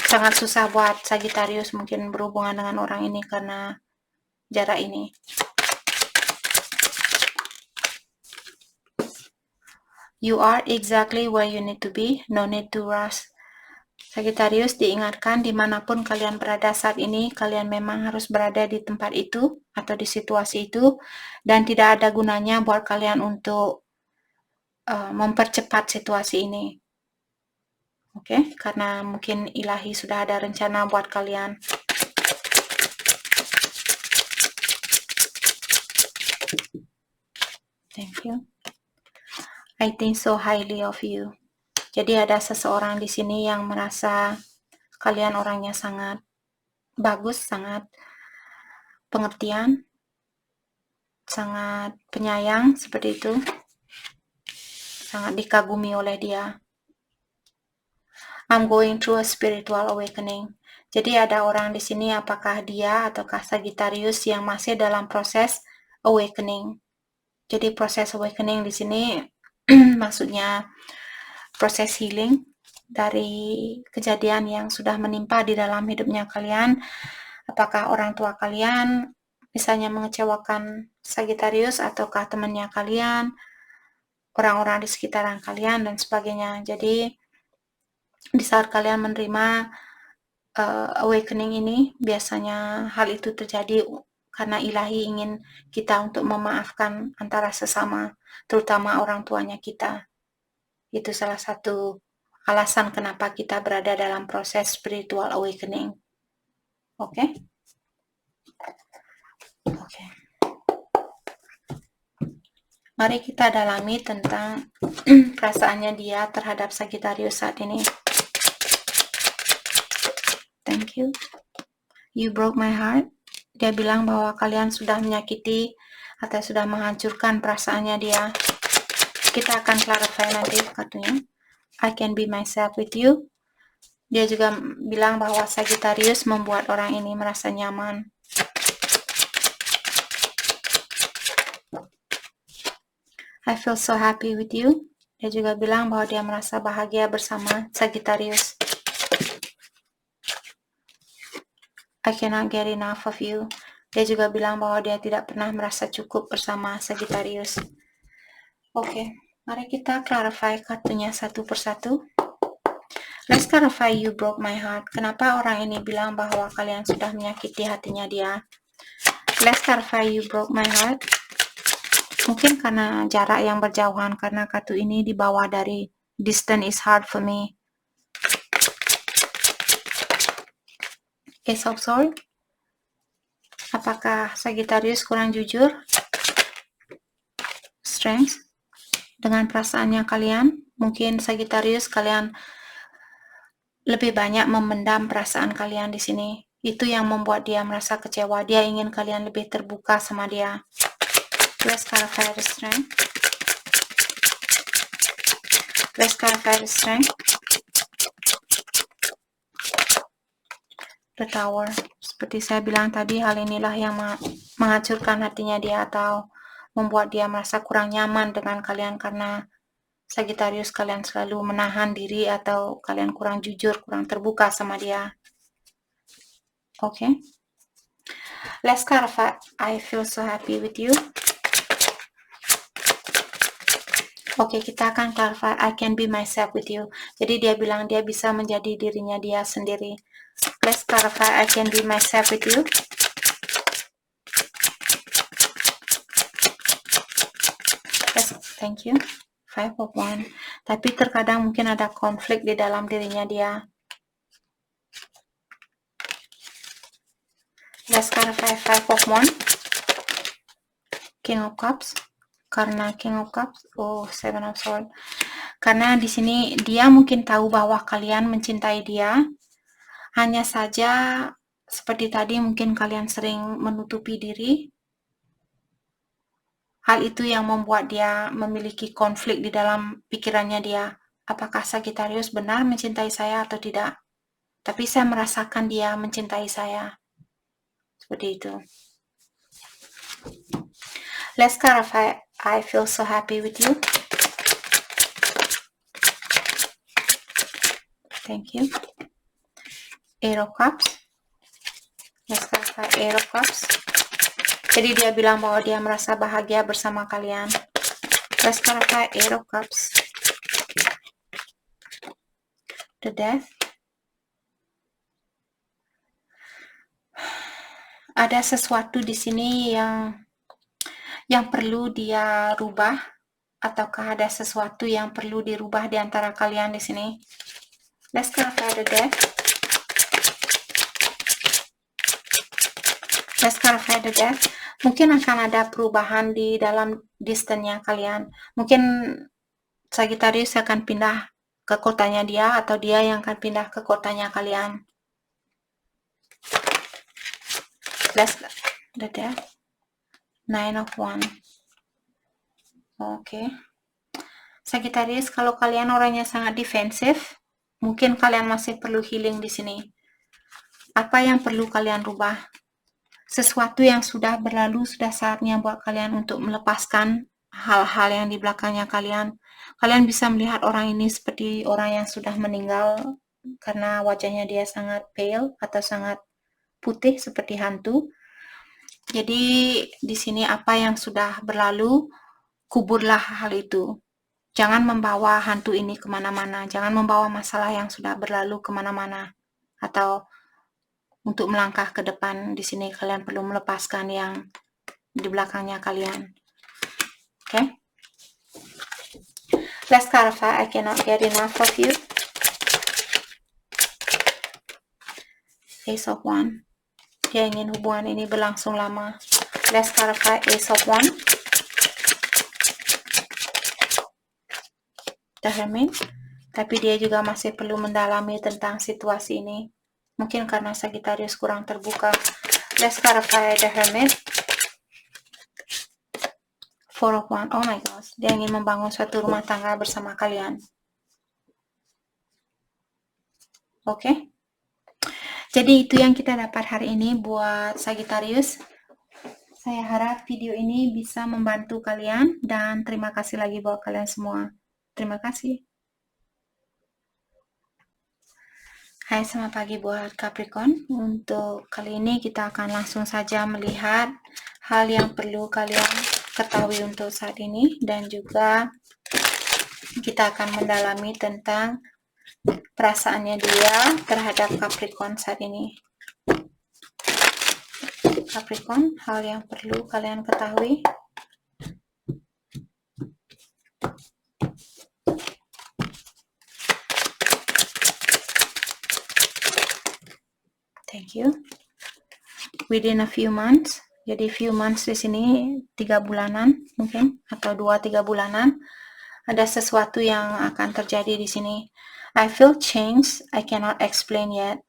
S1: Sangat susah buat Sagittarius mungkin berhubungan dengan orang ini karena jarak ini. You are exactly where you need to be, no need to rush. Sagittarius diingatkan dimanapun kalian berada saat ini, kalian memang harus berada di tempat itu atau di situasi itu, dan tidak ada gunanya buat kalian untuk mempercepat situasi ini. Oke, karena mungkin ilahi sudah ada rencana buat kalian. Thank you. I think so highly of you. Jadi ada seseorang di sini yang merasa kalian orangnya sangat bagus, sangat pengertian, sangat penyayang, seperti itu. Sangat dikagumi oleh dia. I'm going through a spiritual awakening. Jadi ada orang di sini, apakah dia ataukah Sagittarius yang masih dalam proses awakening. Jadi proses awakening di sini maksudnya proses healing dari kejadian yang sudah menimpa di dalam hidupnya kalian. Apakah orang tua kalian misalnya mengecewakan Sagittarius, ataukah temannya kalian, orang-orang di sekitaran kalian, dan sebagainya. Jadi di saat kalian menerima awakening ini, biasanya hal itu terjadi karena ilahi ingin kita untuk memaafkan antara sesama, terutama orang tuanya kita. Itu salah satu alasan kenapa kita berada dalam proses spiritual awakening. Oke? Oke. Mari kita dalami tentang perasaannya dia terhadap Sagittarius saat ini. Thank you. You broke my heart. Dia bilang bahwa kalian sudah menyakiti atau sudah menghancurkan perasaannya dia. Kita akan clarify nanti kartunya. I can be myself with you. Dia juga bilang bahwa Sagittarius membuat orang ini merasa nyaman. I feel so happy with you. Dia juga bilang bahwa dia merasa bahagia bersama Sagittarius. I cannot get enough of you. Dia juga bilang bahwa dia tidak pernah merasa cukup bersama Sagittarius. Oke, mari kita clarify kartunya satu persatu. Let's clarify you broke my heart. Kenapa orang ini bilang bahwa kalian sudah menyakiti hatinya dia? Let's clarify you broke my heart. Mungkin karena jarak yang berjauhan, karena kartu ini dibawa dari distance is hard for me. Ace of Swords. Apakah Sagittarius kurang jujur? Strength. Dengan perasaannya kalian, mungkin Sagittarius kalian lebih banyak memendam perasaan kalian di sini. Itu yang membuat dia merasa kecewa. Dia ingin kalian lebih terbuka sama dia. Let's clarify the strength. Let's clarify the strength. The Tower. Seperti saya bilang tadi, hal inilah yang menghancurkan hatinya dia atau membuat dia merasa kurang nyaman dengan kalian karena Sagittarius kalian selalu menahan diri atau kalian kurang jujur, kurang terbuka sama dia. Oke. Let's clarify. I feel so happy with you. Oke, kita akan clarify. I can be myself with you. Jadi dia bilang dia bisa menjadi dirinya dia sendiri. Let's clarify. I can be myself with you. Yes, thank you. 5 of Wands. Tapi terkadang mungkin ada konflik di dalam dirinya dia. Let's clarify 5 of Wands. King of Cups. Karena King of Cups, 7 of Swords. Karena di sini dia mungkin tahu bahwa kalian mencintai dia. Hanya saja seperti tadi mungkin kalian sering menutupi diri. Hal itu yang membuat dia memiliki konflik di dalam pikirannya dia. Apakah Sagittarius benar mencintai saya atau tidak? tapi saya merasakan dia mencintai saya. Seperti itu. Let's clarify. I feel so happy with you. Thank you. Eight of Cups. Let's clarify. Eight of Cups. Jadi dia bilang bahwa dia merasa bahagia bersama kalian. Let's clarify. Eight of Cups. The Death. Ada sesuatu di sini yang perlu dia rubah, ataukah ada sesuatu yang perlu dirubah di antara kalian di sini? Let's clarify the Death. Let's clarify the Death. Mungkin akan ada perubahan di dalam distance-nya kalian. Mungkin Sagittarius akan pindah ke kotanya dia, atau dia yang akan pindah ke kotanya kalian. Let's the Death. Nine of Wands. Oke. Sagittarius, kalau kalian orangnya sangat defensif, mungkin kalian masih perlu healing di sini. Apa yang perlu kalian rubah? Sesuatu yang sudah berlalu, sudah saatnya buat kalian untuk melepaskan hal-hal yang di belakangnya kalian. Kalian bisa melihat orang ini seperti orang yang sudah meninggal karena wajahnya dia sangat pale atau sangat putih seperti hantu. Jadi di sini apa yang sudah berlalu, kuburlah hal itu. Jangan membawa hantu ini kemana-mana. Jangan membawa masalah yang sudah berlalu kemana-mana. Atau untuk melangkah ke depan, di sini kalian perlu melepaskan yang di belakangnya kalian. Okay? Let's clarify. I cannot get enough of you. Ace of Wands. Dia ingin hubungan ini berlangsung lama. Let's clarify. Ace of Wands. The Hermit. Tapi dia juga masih perlu mendalami tentang situasi ini. Mungkin karena Sagittarius kurang terbuka. Let's clarify the Hermit. Four of Wands. Oh my gosh. Dia ingin membangun suatu rumah tangga bersama kalian. Oke. Jadi itu yang kita dapat hari ini buat Sagittarius. Saya harap video ini bisa membantu kalian. Dan terima kasih lagi buat kalian semua. Terima kasih. Hai, selamat pagi buat Capricorn. Untuk kali ini kita akan langsung saja melihat hal yang perlu kalian ketahui untuk saat ini, dan juga kita akan mendalami tentang perasaannya dia terhadap Capricorn saat ini. Capricorn, hal yang perlu kalian ketahui. Thank you. Within a few months. Jadi few months di sini 3 bulanan mungkin, atau 2-3 bulanan. Ada sesuatu yang akan terjadi di sini. I feel change. I cannot explain yet.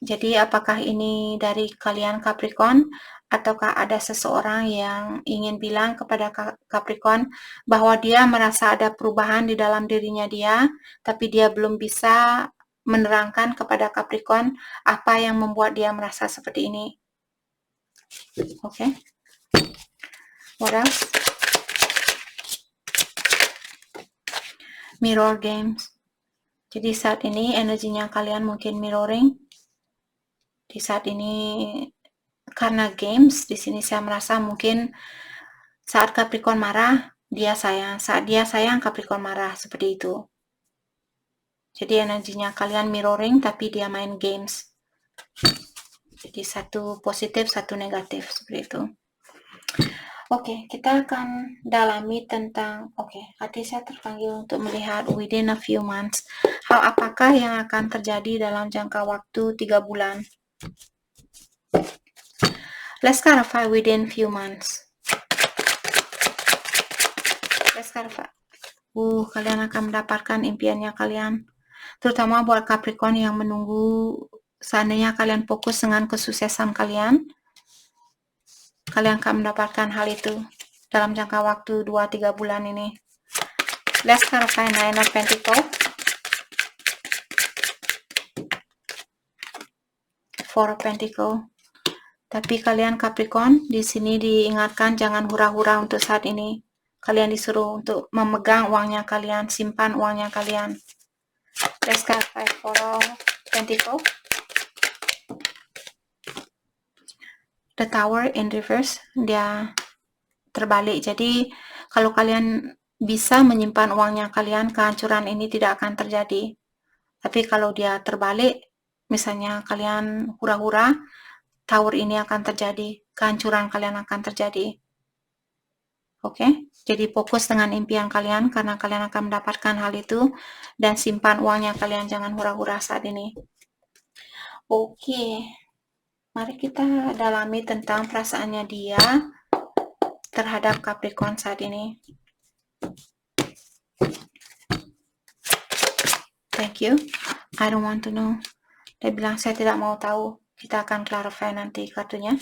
S1: Jadi apakah ini dari kalian Capricorn, ataukah ada seseorang yang ingin bilang kepada Capricorn bahwa dia merasa ada perubahan di dalam dirinya dia, tapi dia belum bisa menerangkan kepada Capricorn apa yang membuat dia merasa seperti ini. Oke. What else? Mirror games. Jadi saat ini energinya kalian mungkin mirroring. Di saat ini karena games, di sini saya merasa mungkin saat Capricorn marah, dia sayang. Saat dia sayang, Capricorn marah. Seperti itu. Jadi energinya kalian mirroring, tapi dia main games. Jadi satu positif, satu negatif. Seperti itu. Oke, kita akan dalami tentang, hati saya terpanggil untuk melihat within a few months. Hal apakah yang akan terjadi dalam jangka waktu 3 bulan? Let's clarify within few months. Let's clarify. Kalian akan mendapatkan impiannya kalian. Terutama buat Capricorn yang menunggu, seandainya kalian fokus dengan kesuksesan kalian, kalian akan mendapatkan hal itu dalam jangka waktu 2-3 bulan ini. Let's clarify Nine of Pentacles. Four of Pentacle. Tapi kalian Capricorn, di sini diingatkan jangan hura-hura untuk saat ini. Kalian disuruh untuk memegang uangnya kalian, simpan uangnya kalian. Let's clarify Four of Pentacle. The Tower in reverse, dia terbalik. Jadi kalau kalian bisa menyimpan uangnya kalian, kehancuran ini tidak akan terjadi. Tapi kalau dia terbalik, misalnya kalian hura-hura, tower ini akan terjadi, kehancuran kalian akan terjadi. Oke, jadi fokus dengan impian kalian karena kalian akan mendapatkan hal itu, dan simpan uangnya kalian, jangan hura-hura saat ini. Oke, mari kita dalami tentang perasaannya dia terhadap Capricorn saat ini. Thank you. I don't want to know. Dia bilang saya tidak mau tahu. Kita akan clarify nanti kartunya.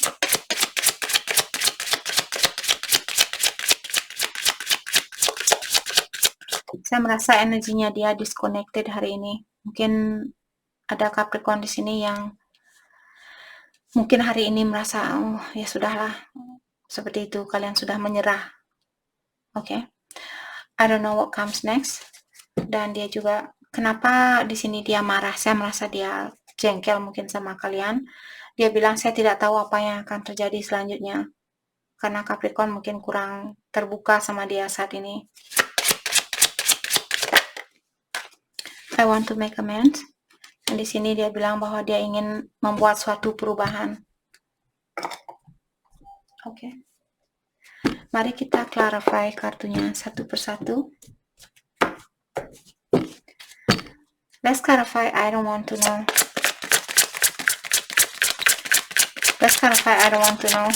S1: Saya merasa energinya dia disconnected hari ini. Mungkin ada Capricorn di sini yang mungkin hari ini merasa, oh ya sudahlah, seperti itu, kalian sudah menyerah. Oke. I don't know what comes next. Dan dia juga, kenapa di sini dia marah? Saya merasa dia jengkel mungkin sama kalian. Dia bilang saya tidak tahu apa yang akan terjadi selanjutnya. Karena Capricorn mungkin kurang terbuka sama dia saat ini. I want to make amends. Dan di sini dia bilang bahwa dia ingin membuat suatu perubahan. Oke. Mari kita clarify kartunya satu persatu. Let's clarify, I don't want to know. Let's clarify, I don't want to know.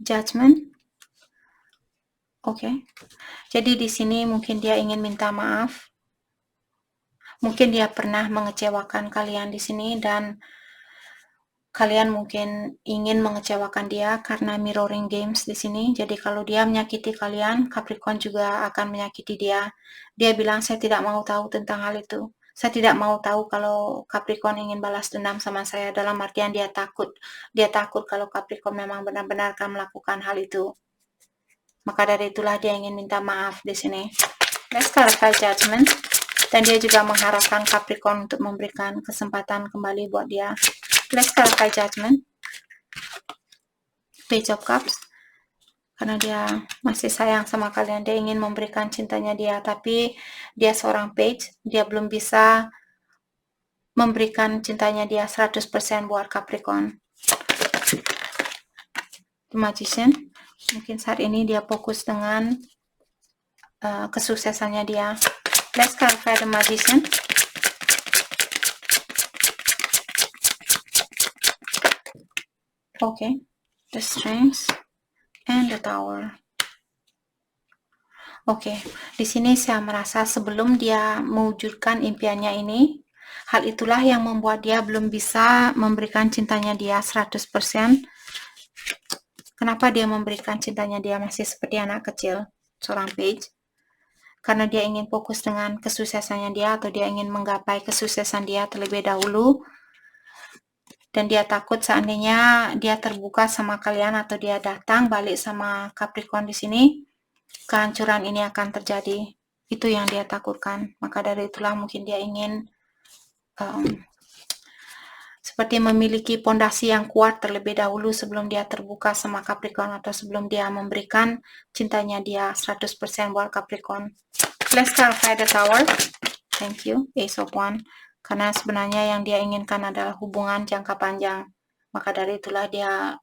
S1: Judgment. Oke. Jadi di sini mungkin dia ingin minta maaf. Mungkin dia pernah mengecewakan kalian di sini dan kalian mungkin ingin mengecewakan dia karena mirroring games di sini. Jadi kalau dia menyakiti kalian, Capricorn juga akan menyakiti dia. Dia bilang saya tidak mau tahu tentang hal itu. Saya tidak mau tahu kalau Capricorn ingin balas dendam sama saya, dalam artian dia takut. Dia takut kalau Capricorn memang benar-benar akan melakukan hal itu. Maka dari itulah dia ingin minta maaf di sini. Let's clarify Judgment. Dan dia juga mengharapkan Capricorn untuk memberikan kesempatan kembali buat dia. Let's clarify Judgment. Page of Cups. Karena dia masih sayang sama kalian, dia ingin memberikan cintanya dia, tapi dia seorang page, dia belum bisa memberikan cintanya dia 100% buat Capricorn. The Magician. Mungkin saat ini dia fokus dengan kesuksesannya dia. Let's clarify the Magician. Okay, the Strength and the Tower. Oke, di sini saya merasa sebelum dia mewujudkan impiannya ini, hal itulah yang membuat dia belum bisa memberikan cintanya dia 100%. Kenapa dia memberikan cintanya dia masih seperti anak kecil, seorang page? Karena dia ingin fokus dengan kesuksesannya dia, atau dia ingin menggapai kesuksesan dia terlebih dahulu. Dan dia takut seandainya dia terbuka sama kalian atau dia datang balik sama Capricorn di sini, kehancuran ini akan terjadi. Itu yang dia takutkan. Maka dari itulah mungkin dia ingin seperti memiliki pondasi yang kuat terlebih dahulu sebelum dia terbuka sama Capricorn, atau sebelum dia memberikan cintanya dia 100% buat Capricorn. Let's clarify the Tower. Thank you. Ace of Wands. Karena sebenarnya yang dia inginkan adalah hubungan jangka panjang. Maka dari itulah dia,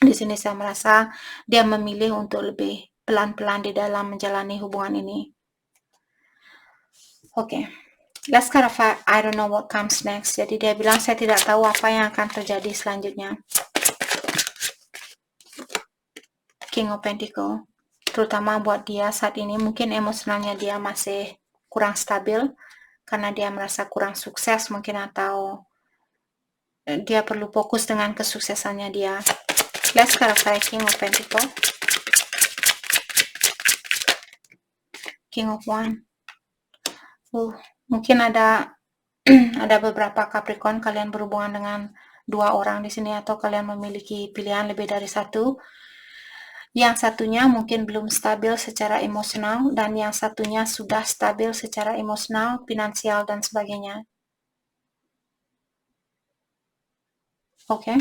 S1: di sini saya merasa dia memilih untuk lebih pelan-pelan di dalam menjalani hubungan ini. Oke. Let's clarify, I don't know what comes next. Jadi dia bilang saya tidak tahu apa yang akan terjadi selanjutnya. King of Pentacle. Terutama buat dia saat ini, mungkin emosionalnya dia masih kurang stabil. Karena dia merasa kurang sukses mungkin, atau dia perlu fokus dengan kesuksesannya dia. Let's clarify King of Pentacle. King of Wands. Mungkin ada ada beberapa Capricorn kalian berhubungan dengan 2 orang di sini, atau kalian memiliki pilihan lebih dari 1. Yang satunya mungkin belum stabil secara emosional, dan yang satunya sudah stabil secara emosional, finansial, dan sebagainya. Oke.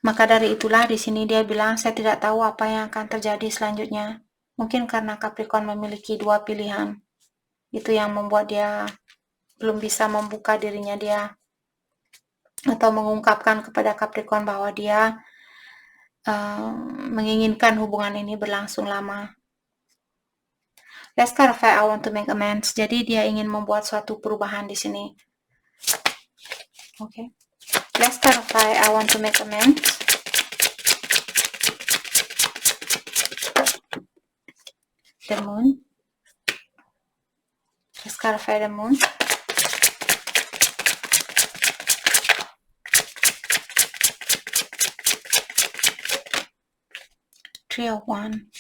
S1: Maka dari itulah di sini dia bilang, saya tidak tahu apa yang akan terjadi selanjutnya. Mungkin karena Capricorn memiliki 2 pilihan. Itu yang membuat dia belum bisa membuka dirinya dia, atau mengungkapkan kepada Capricorn bahwa dia menginginkan hubungan ini berlangsung lama. Let's clarify, I want to make amends. Jadi dia ingin membuat suatu perubahan di sini. Okay. Let's clarify, I want to make amends. The moon. Let's clarify the moon. Three of Wands.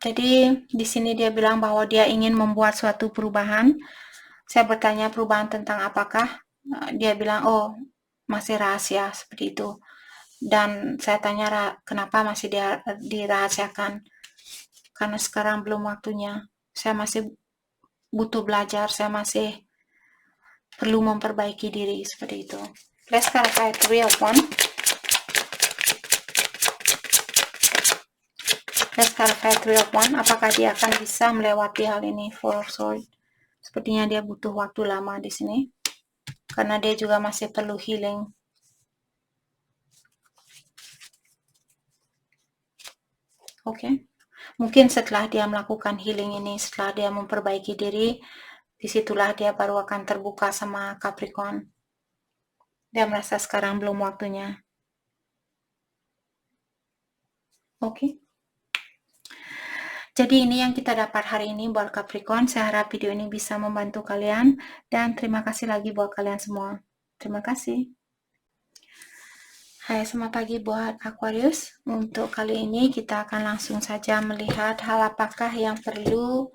S1: Jadi di sini dia bilang bahwa dia ingin membuat suatu perubahan. Saya bertanya perubahan tentang apakah? Dia bilang, oh masih rahasia, seperti itu. Dan saya tanya kenapa masih dirahasiakan? Karena sekarang belum waktunya. Saya masih butuh belajar, saya masih perlu memperbaiki diri, seperti itu. Let's clarify Three of Wands. Let's clarify Three of Wands. Apakah dia akan bisa melewati hal ini? Four of Swords. Sepertinya dia butuh waktu lama di sini, karena dia juga masih perlu healing. Oke. Mungkin setelah dia melakukan healing ini, setelah dia memperbaiki diri, disitulah dia baru akan terbuka sama Capricorn. Dia merasa sekarang belum waktunya. Oke. Jadi ini yang kita dapat hari ini buat Capricorn. Saya harap video ini bisa membantu kalian, dan terima kasih lagi buat kalian semua. Terima kasih. Hai, selamat pagi buat Aquarius. Untuk kali ini kita akan langsung saja melihat hal apakah yang perlu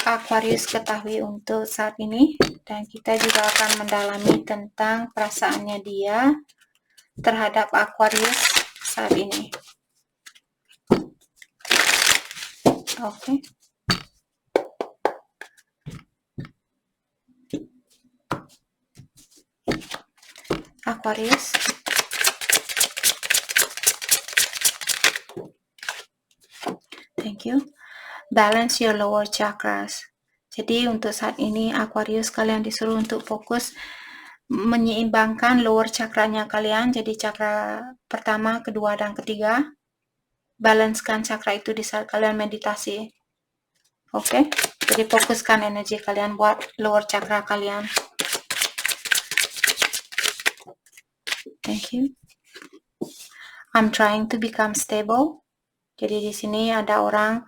S1: Aquarius ketahui untuk saat ini, dan kita juga akan mendalami tentang perasaannya dia terhadap Aquarius saat ini. Oke. Aquarius. Thank you. Balance your lower chakras. Jadi untuk saat ini Aquarius, kalian disuruh untuk fokus menyeimbangkan lower chakranya kalian. Jadi chakra pertama, kedua, dan ketiga. Balancekan chakra itu di saat kalian meditasi. Oke. Jadi fokuskan energi kalian buat lower chakra kalian. Thank you. I'm trying to become stable. Jadi di sini ada orang,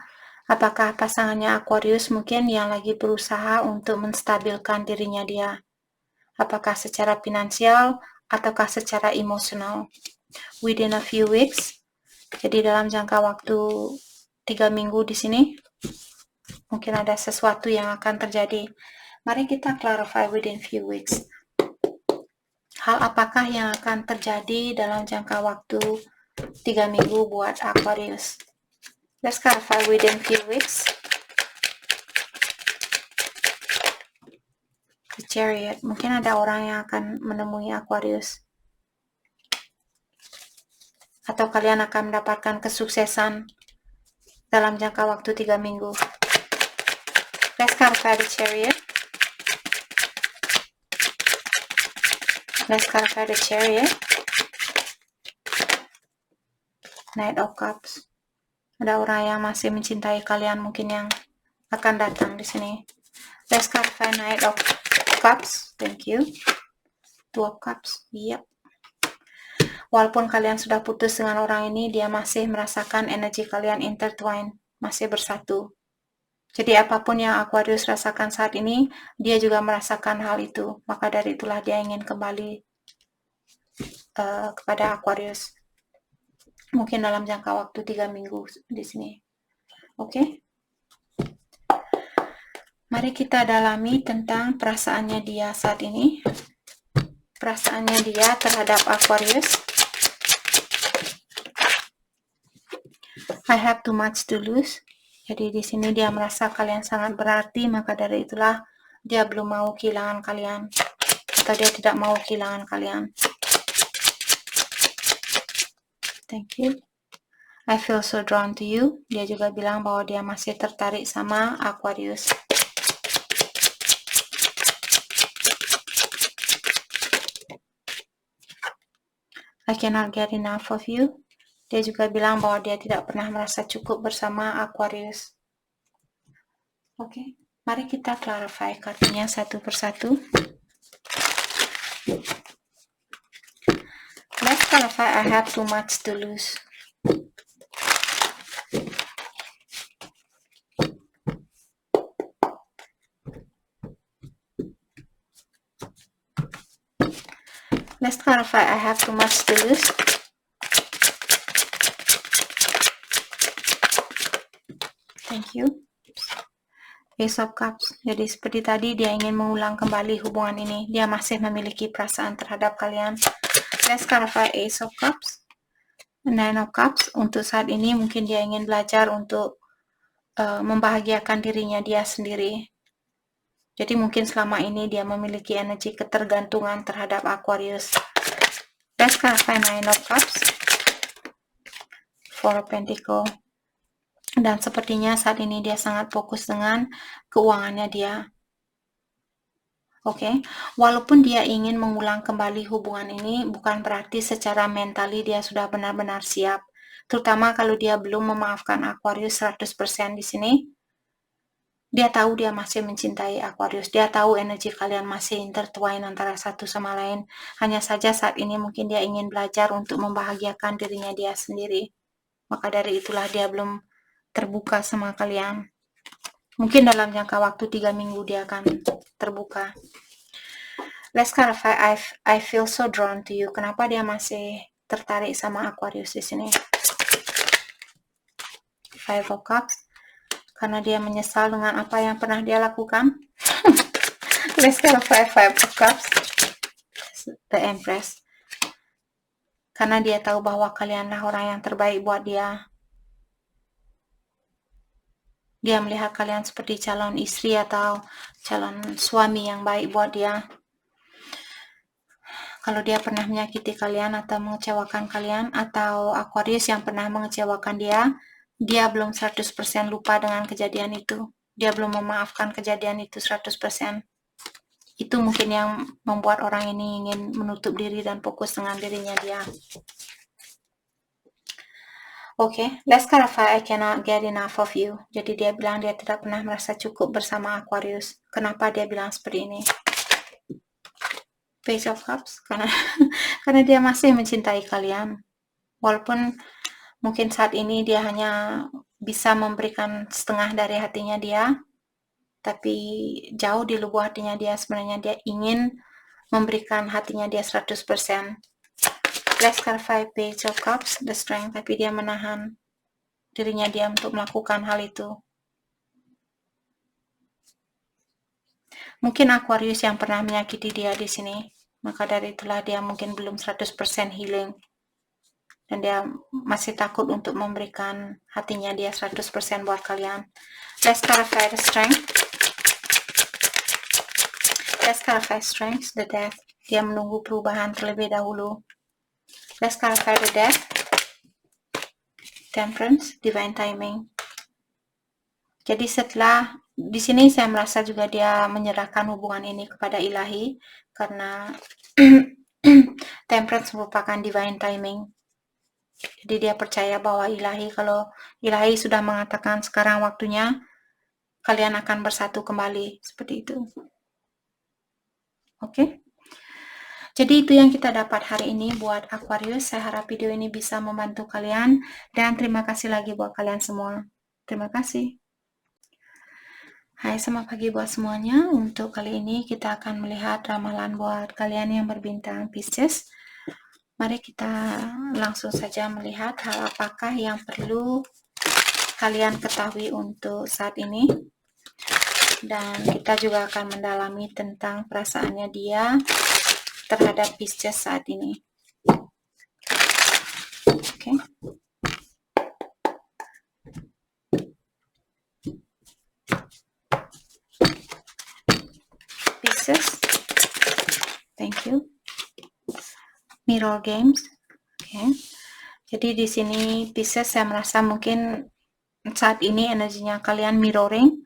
S1: apakah pasangannya Aquarius mungkin yang lagi berusaha untuk menstabilkan dirinya dia. Apakah secara finansial ataukah secara emosional. Within a few weeks. Jadi dalam jangka waktu 3 minggu di sini, mungkin ada sesuatu yang akan terjadi. Mari kita clarify within few weeks. Hal apakah yang akan terjadi dalam jangka waktu 3 minggu buat Aquarius? Let's clarify within few weeks. The Chariot. Mungkin ada orang yang akan menemui Aquarius. Atau kalian akan mendapatkan kesuksesan dalam jangka waktu 3 minggu. Let's clarify the Chariot. Let's clarify the Chariot. Knight of Cups. Ada orang yang masih mencintai kalian mungkin yang akan datang di sini. Let's clarify Knight of Cups. Thank you. Two of Cups. Yep. Walaupun kalian sudah putus dengan orang ini, dia masih merasakan energi kalian intertwine, masih bersatu. Jadi apapun yang Aquarius rasakan saat ini, dia juga merasakan hal itu. Maka dari itulah dia ingin kembali kepada Aquarius. Mungkin dalam jangka waktu 3 minggu di sini. Oke? Mari kita dalami tentang perasaannya dia saat ini. Perasaannya dia terhadap Aquarius. I have too much to lose. Jadi di sini dia merasa kalian sangat berarti, maka dari itulah dia belum mau kehilangan kalian, atau dia tidak mau kehilangan kalian. Thank you. I feel so drawn to you. Dia juga bilang bahwa dia masih tertarik sama Aquarius. I cannot get enough of you. Dia juga bilang bahwa dia tidak pernah merasa cukup bersama Aquarius. Oke, mari kita clarify kartunya satu persatu. Let's clarify. I have too much to lose. Let's clarify. I have too much to lose. Thank you. Ace of Cups. Jadi seperti tadi, dia ingin mengulang kembali hubungan ini. Dia masih memiliki perasaan terhadap kalian. Let's clarify. Ace of Cups. Nine of Cups. Untuk saat ini mungkin dia ingin belajar untuk membahagiakan dirinya dia sendiri. Jadi mungkin selama ini dia memiliki energi ketergantungan terhadap Aquarius. Let's clarify. Nine of Cups. Four of Pentacles. Dan sepertinya saat ini dia sangat fokus dengan keuangannya dia. Oke, walaupun dia ingin mengulang kembali hubungan ini, bukan berarti secara mentali dia sudah benar-benar siap. Terutama kalau dia belum memaafkan Aquarius 100% di sini. Dia tahu dia masih mencintai Aquarius. Dia tahu energi kalian masih intertwine antara satu sama lain. Hanya saja saat ini mungkin dia ingin belajar untuk membahagiakan dirinya dia sendiri. Maka dari itulah dia belum terbuka sama kalian. Mungkin dalam jangka waktu 3 minggu dia akan terbuka. Let's clarify. I feel so drawn to you. Kenapa dia masih tertarik sama Aquarius di sini? Five of Cups. Karena dia menyesal dengan apa yang pernah dia lakukan. Let's clarify. Five of Cups. The Empress. Karena dia tahu bahwa kalianlah orang yang terbaik buat dia. Dia melihat kalian seperti calon istri atau calon suami yang baik buat dia. Kalau dia pernah menyakiti kalian atau mengecewakan kalian, atau Aquarius yang pernah mengecewakan dia belum 100% lupa dengan kejadian itu. Dia belum memaafkan kejadian itu 100%. Itu mungkin yang membuat orang ini ingin menutup diri dan fokus dengan dirinya dia. Oke, let's clarify. I cannot get enough of you. Jadi dia bilang dia tidak pernah merasa cukup bersama Aquarius. Kenapa dia bilang seperti ini? Page of Cups. Karena dia masih mencintai kalian. Walaupun mungkin saat ini dia hanya bisa memberikan setengah dari hatinya dia, tapi jauh di lubuk hatinya dia sebenarnya dia ingin memberikan hatinya dia 100%. Let's clarify. Page of Cups, the Strength, tapi dia menahan dirinya dia untuk melakukan hal itu. Mungkin Aquarius yang pernah menyakiti dia di sini, maka dari itulah dia mungkin belum 100% healing. Dan dia masih takut untuk memberikan hatinya dia 100% buat kalian. Let's clarify the Strength. Let's clarify Strength, the Death. Dia menunggu perubahan terlebih dahulu. Let's clarify the Death. Temperance, Divine Timing. Jadi setelah di sini saya merasa juga dia menyerahkan hubungan ini kepada ilahi, karena Temperance merupakan divine timing. Jadi dia percaya bahwa kalau ilahi sudah mengatakan sekarang waktunya, kalian akan bersatu kembali, seperti itu. Oke? Jadi itu yang kita dapat hari ini buat Aquarius. Saya harap video ini bisa membantu kalian, dan terima kasih lagi buat kalian semua. Terima kasih. Hai, selamat pagi buat semuanya. Untuk kali ini kita akan melihat ramalan buat kalian yang berbintang Pisces. Mari kita langsung saja melihat hal apakah yang perlu kalian ketahui untuk saat ini. Dan kita juga akan mendalami tentang perasaannya dia terhadap Pisces saat ini. Oke. Pisces. Thank you. Mirror games. Oke. Jadi di sini Pisces saya merasa mungkin saat ini energinya kalian mirroring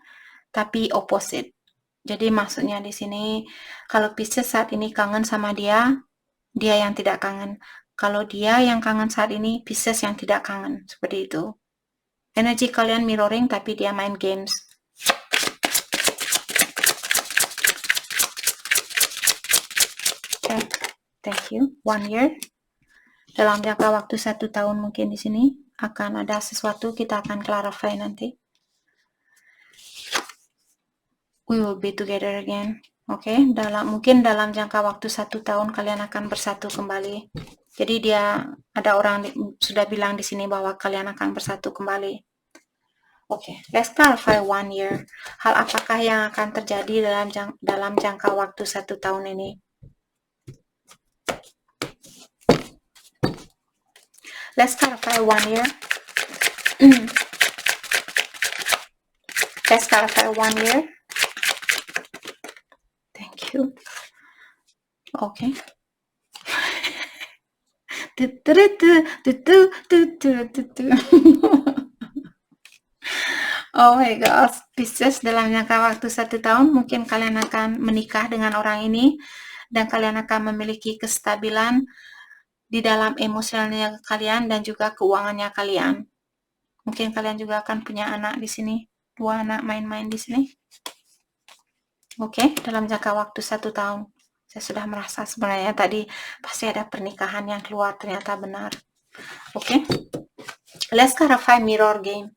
S1: tapi opposite. Jadi maksudnya di sini kalau Pisces saat ini kangen sama dia yang tidak kangen. Kalau dia yang kangen saat ini, Pisces yang tidak kangen. Seperti itu. Energi kalian mirroring tapi dia main games. Okay. Thank you. 1 year. Dalam jangka waktu 1 tahun mungkin di sini akan ada sesuatu, kita akan clarify nanti. We will be together again. Oke, mungkin dalam jangka waktu 1 tahun kalian akan bersatu kembali. Jadi ada orang sudah bilang di sini bahwa kalian akan bersatu kembali. Oke, let's clarify 1 year. Hal apakah yang akan terjadi dalam jangka waktu 1 tahun ini? Let's clarify 1 year. Let's clarify 1 year. Thank you. Okay. Oh my gosh, Pisces dalam jangka waktu 1 tahun mungkin kalian akan menikah dengan orang ini dan kalian akan memiliki kestabilan di dalam emosionalnya kalian dan juga keuangannya kalian. Mungkin kalian juga akan punya anak di sini, 2 anak main-main di sini. Oke, dalam jangka waktu 1 tahun. Saya sudah merasa sebenarnya tadi pasti ada pernikahan yang keluar, ternyata benar. Oke. Let's clarify mirror game.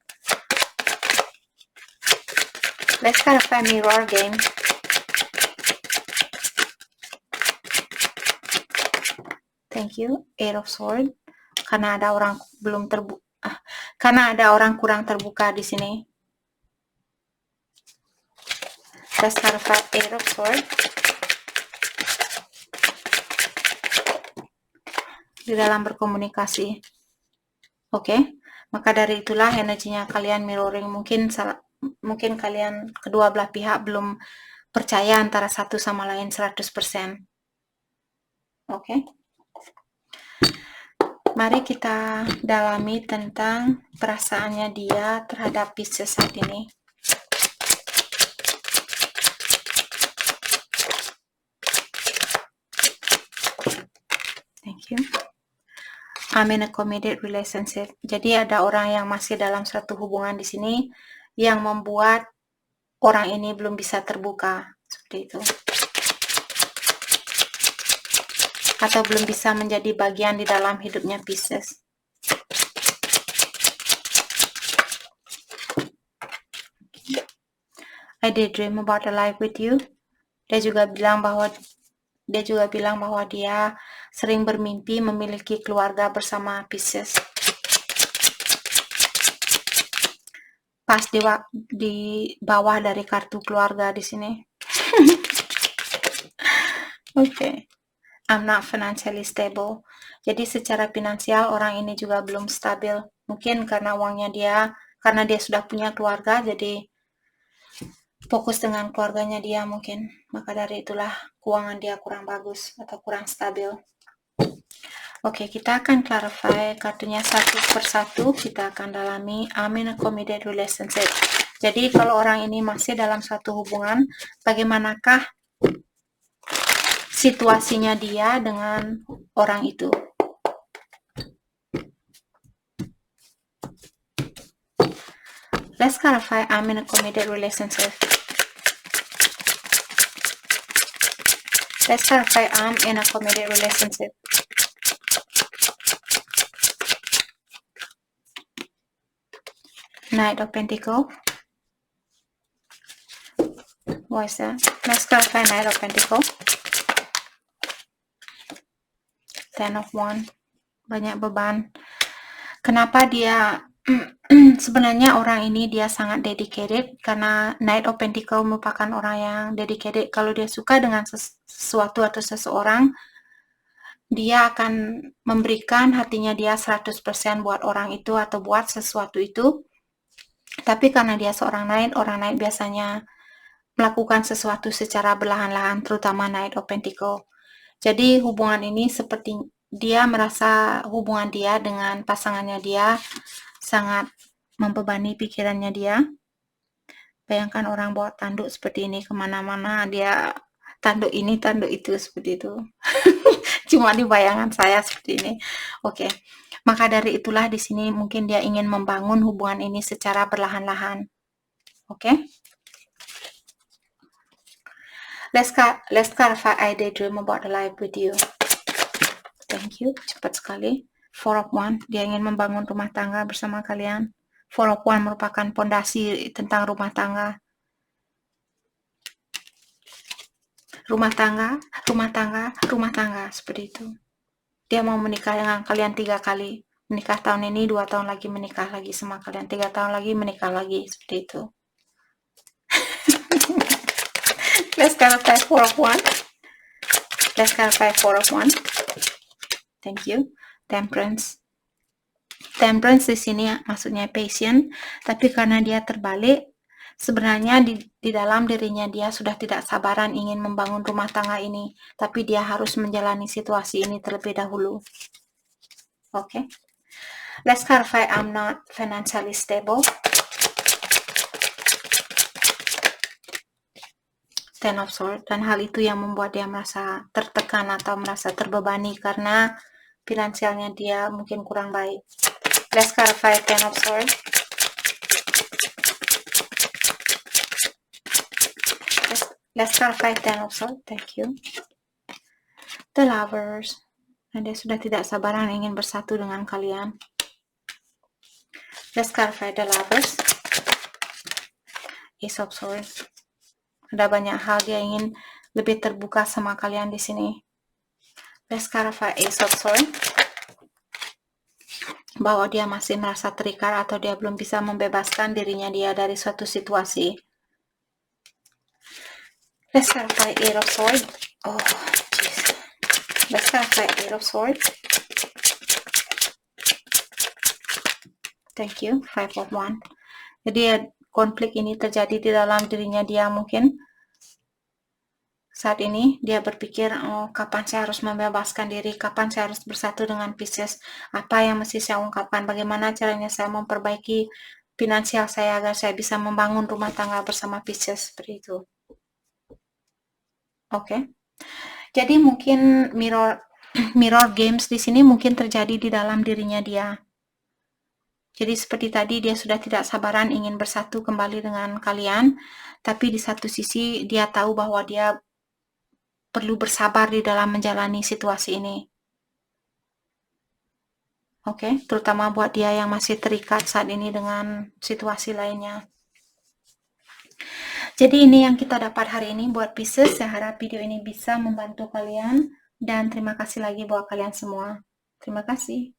S1: Let's clarify mirror game. Thank you. 8 of Swords. Karena ada orang kurang terbuka di sini. Let's clarify 8 of Swords. Di dalam berkomunikasi. Oke. Maka dari itulah energinya kalian mirroring. Mungkin kalian kedua belah pihak belum percaya antara satu sama lain 100%. Oke. Mari kita dalami tentang perasaannya dia terhadap Pisces saat ini. Thank you. I'm in a committed relationship. Jadi ada orang yang masih dalam suatu hubungan di sini yang membuat orang ini belum bisa terbuka. Seperti itu. Atau belum bisa menjadi bagian di dalam hidupnya Pisces. I daydream about a life with you. Dia juga bilang bahwa dia sering bermimpi memiliki keluarga bersama Pisces. Pas di bawah dari kartu keluarga di sini. Oke. I'm not financially stable. Jadi secara finansial orang ini juga belum stabil. Mungkin karena karena dia sudah punya keluarga, jadi fokus dengan keluarganya dia mungkin. Maka dari itulah keuangan dia kurang bagus atau kurang stabil. Oke, kita akan clarify kartunya satu persatu. Kita akan dalami I'm in a committed relationship. Jadi kalau orang ini masih dalam suatu hubungan, bagaimanakah situasinya dia dengan orang itu? Let's clarify I'm in a committed relationship. Let's clarify I'm in a committed relationship. Knight of Pentacles. What is that? Let's clarify Knight of Pentacles. Ten of Wands, banyak beban. Kenapa dia sebenarnya orang ini dia sangat dedicated, karena Knight of Pentacles merupakan orang yang dedicated. Kalau dia suka dengan sesuatu atau seseorang, dia akan memberikan hatinya dia 100% buat orang itu atau buat sesuatu itu. Tapi karena dia seorang orang Knight biasanya melakukan sesuatu secara perlahan-lahan, terutama Knight of Pentacles. Jadi hubungan ini seperti dia merasa hubungan dia dengan pasangannya dia sangat membebani pikirannya dia. Bayangkan orang bawa tanduk seperti ini kemana-mana, dia tanduk ini, tanduk itu, seperti itu. Cuma di bayangan saya seperti ini. Oke. Maka dari itulah di sini mungkin dia ingin membangun hubungan ini secara perlahan-lahan. Oke. Let's clarify I daydream about the life with you. Thank you. Cepat sekali. Four of Wands, dia ingin membangun rumah tangga bersama kalian. Four of Wands merupakan pondasi tentang rumah tangga. Rumah tangga, seperti itu. Dia mau menikah dengan kalian 3 kali. Menikah tahun ini, 2 tahun lagi menikah lagi sama kalian, 3 tahun lagi menikah lagi, seperti itu. Let's clarify Four of Wands. Thank you. Temperance. Temperance di sini maksudnya patient, tapi karena dia terbalik, sebenarnya di dalam dirinya dia sudah tidak sabaran ingin membangun rumah tangga ini, tapi dia harus menjalani situasi ini terlebih dahulu. Okay. Let's clarify I'm not financially stable. Ten of Swords, dan hal itu yang membuat dia merasa tertekan atau merasa terbebani karena finansialnya dia mungkin kurang baik. Let's clarify Ten of Swords. Let's clarify Ten of Swords. Thank you. The Lovers, dan dia sudah tidak sabaran ingin bersatu dengan kalian. Let's clarify the Lovers. Ace of Swords. Ada banyak hal dia ingin lebih terbuka sama kalian di sini. Let's clarify Ace of Swords. Bahwa dia masih merasa terikat atau dia belum bisa membebaskan dirinya dia dari suatu situasi. Let's clarify Eight of Swords. Oh, jeez. Let's clarify Eight of Swords. Thank you. Five of Wands. Jadi konflik ini terjadi di dalam dirinya dia mungkin. Saat ini dia berpikir, oh, kapan saya harus membebaskan diri, kapan saya harus bersatu dengan Pisces, apa yang mesti saya ungkapkan, bagaimana caranya saya memperbaiki finansial saya agar saya bisa membangun rumah tangga bersama Pisces, seperti itu. Oke. Jadi mungkin mirror games di sini mungkin terjadi di dalam dirinya dia. Jadi seperti tadi dia sudah tidak sabaran ingin bersatu kembali dengan kalian, tapi di satu sisi dia tahu bahwa dia perlu bersabar di dalam menjalani situasi ini. Oke, terutama buat dia yang masih terikat saat ini dengan situasi lainnya. Jadi ini yang kita dapat hari ini buat Pisces. Saya harap video ini bisa membantu kalian, dan terima kasih lagi buat kalian semua. Terima kasih.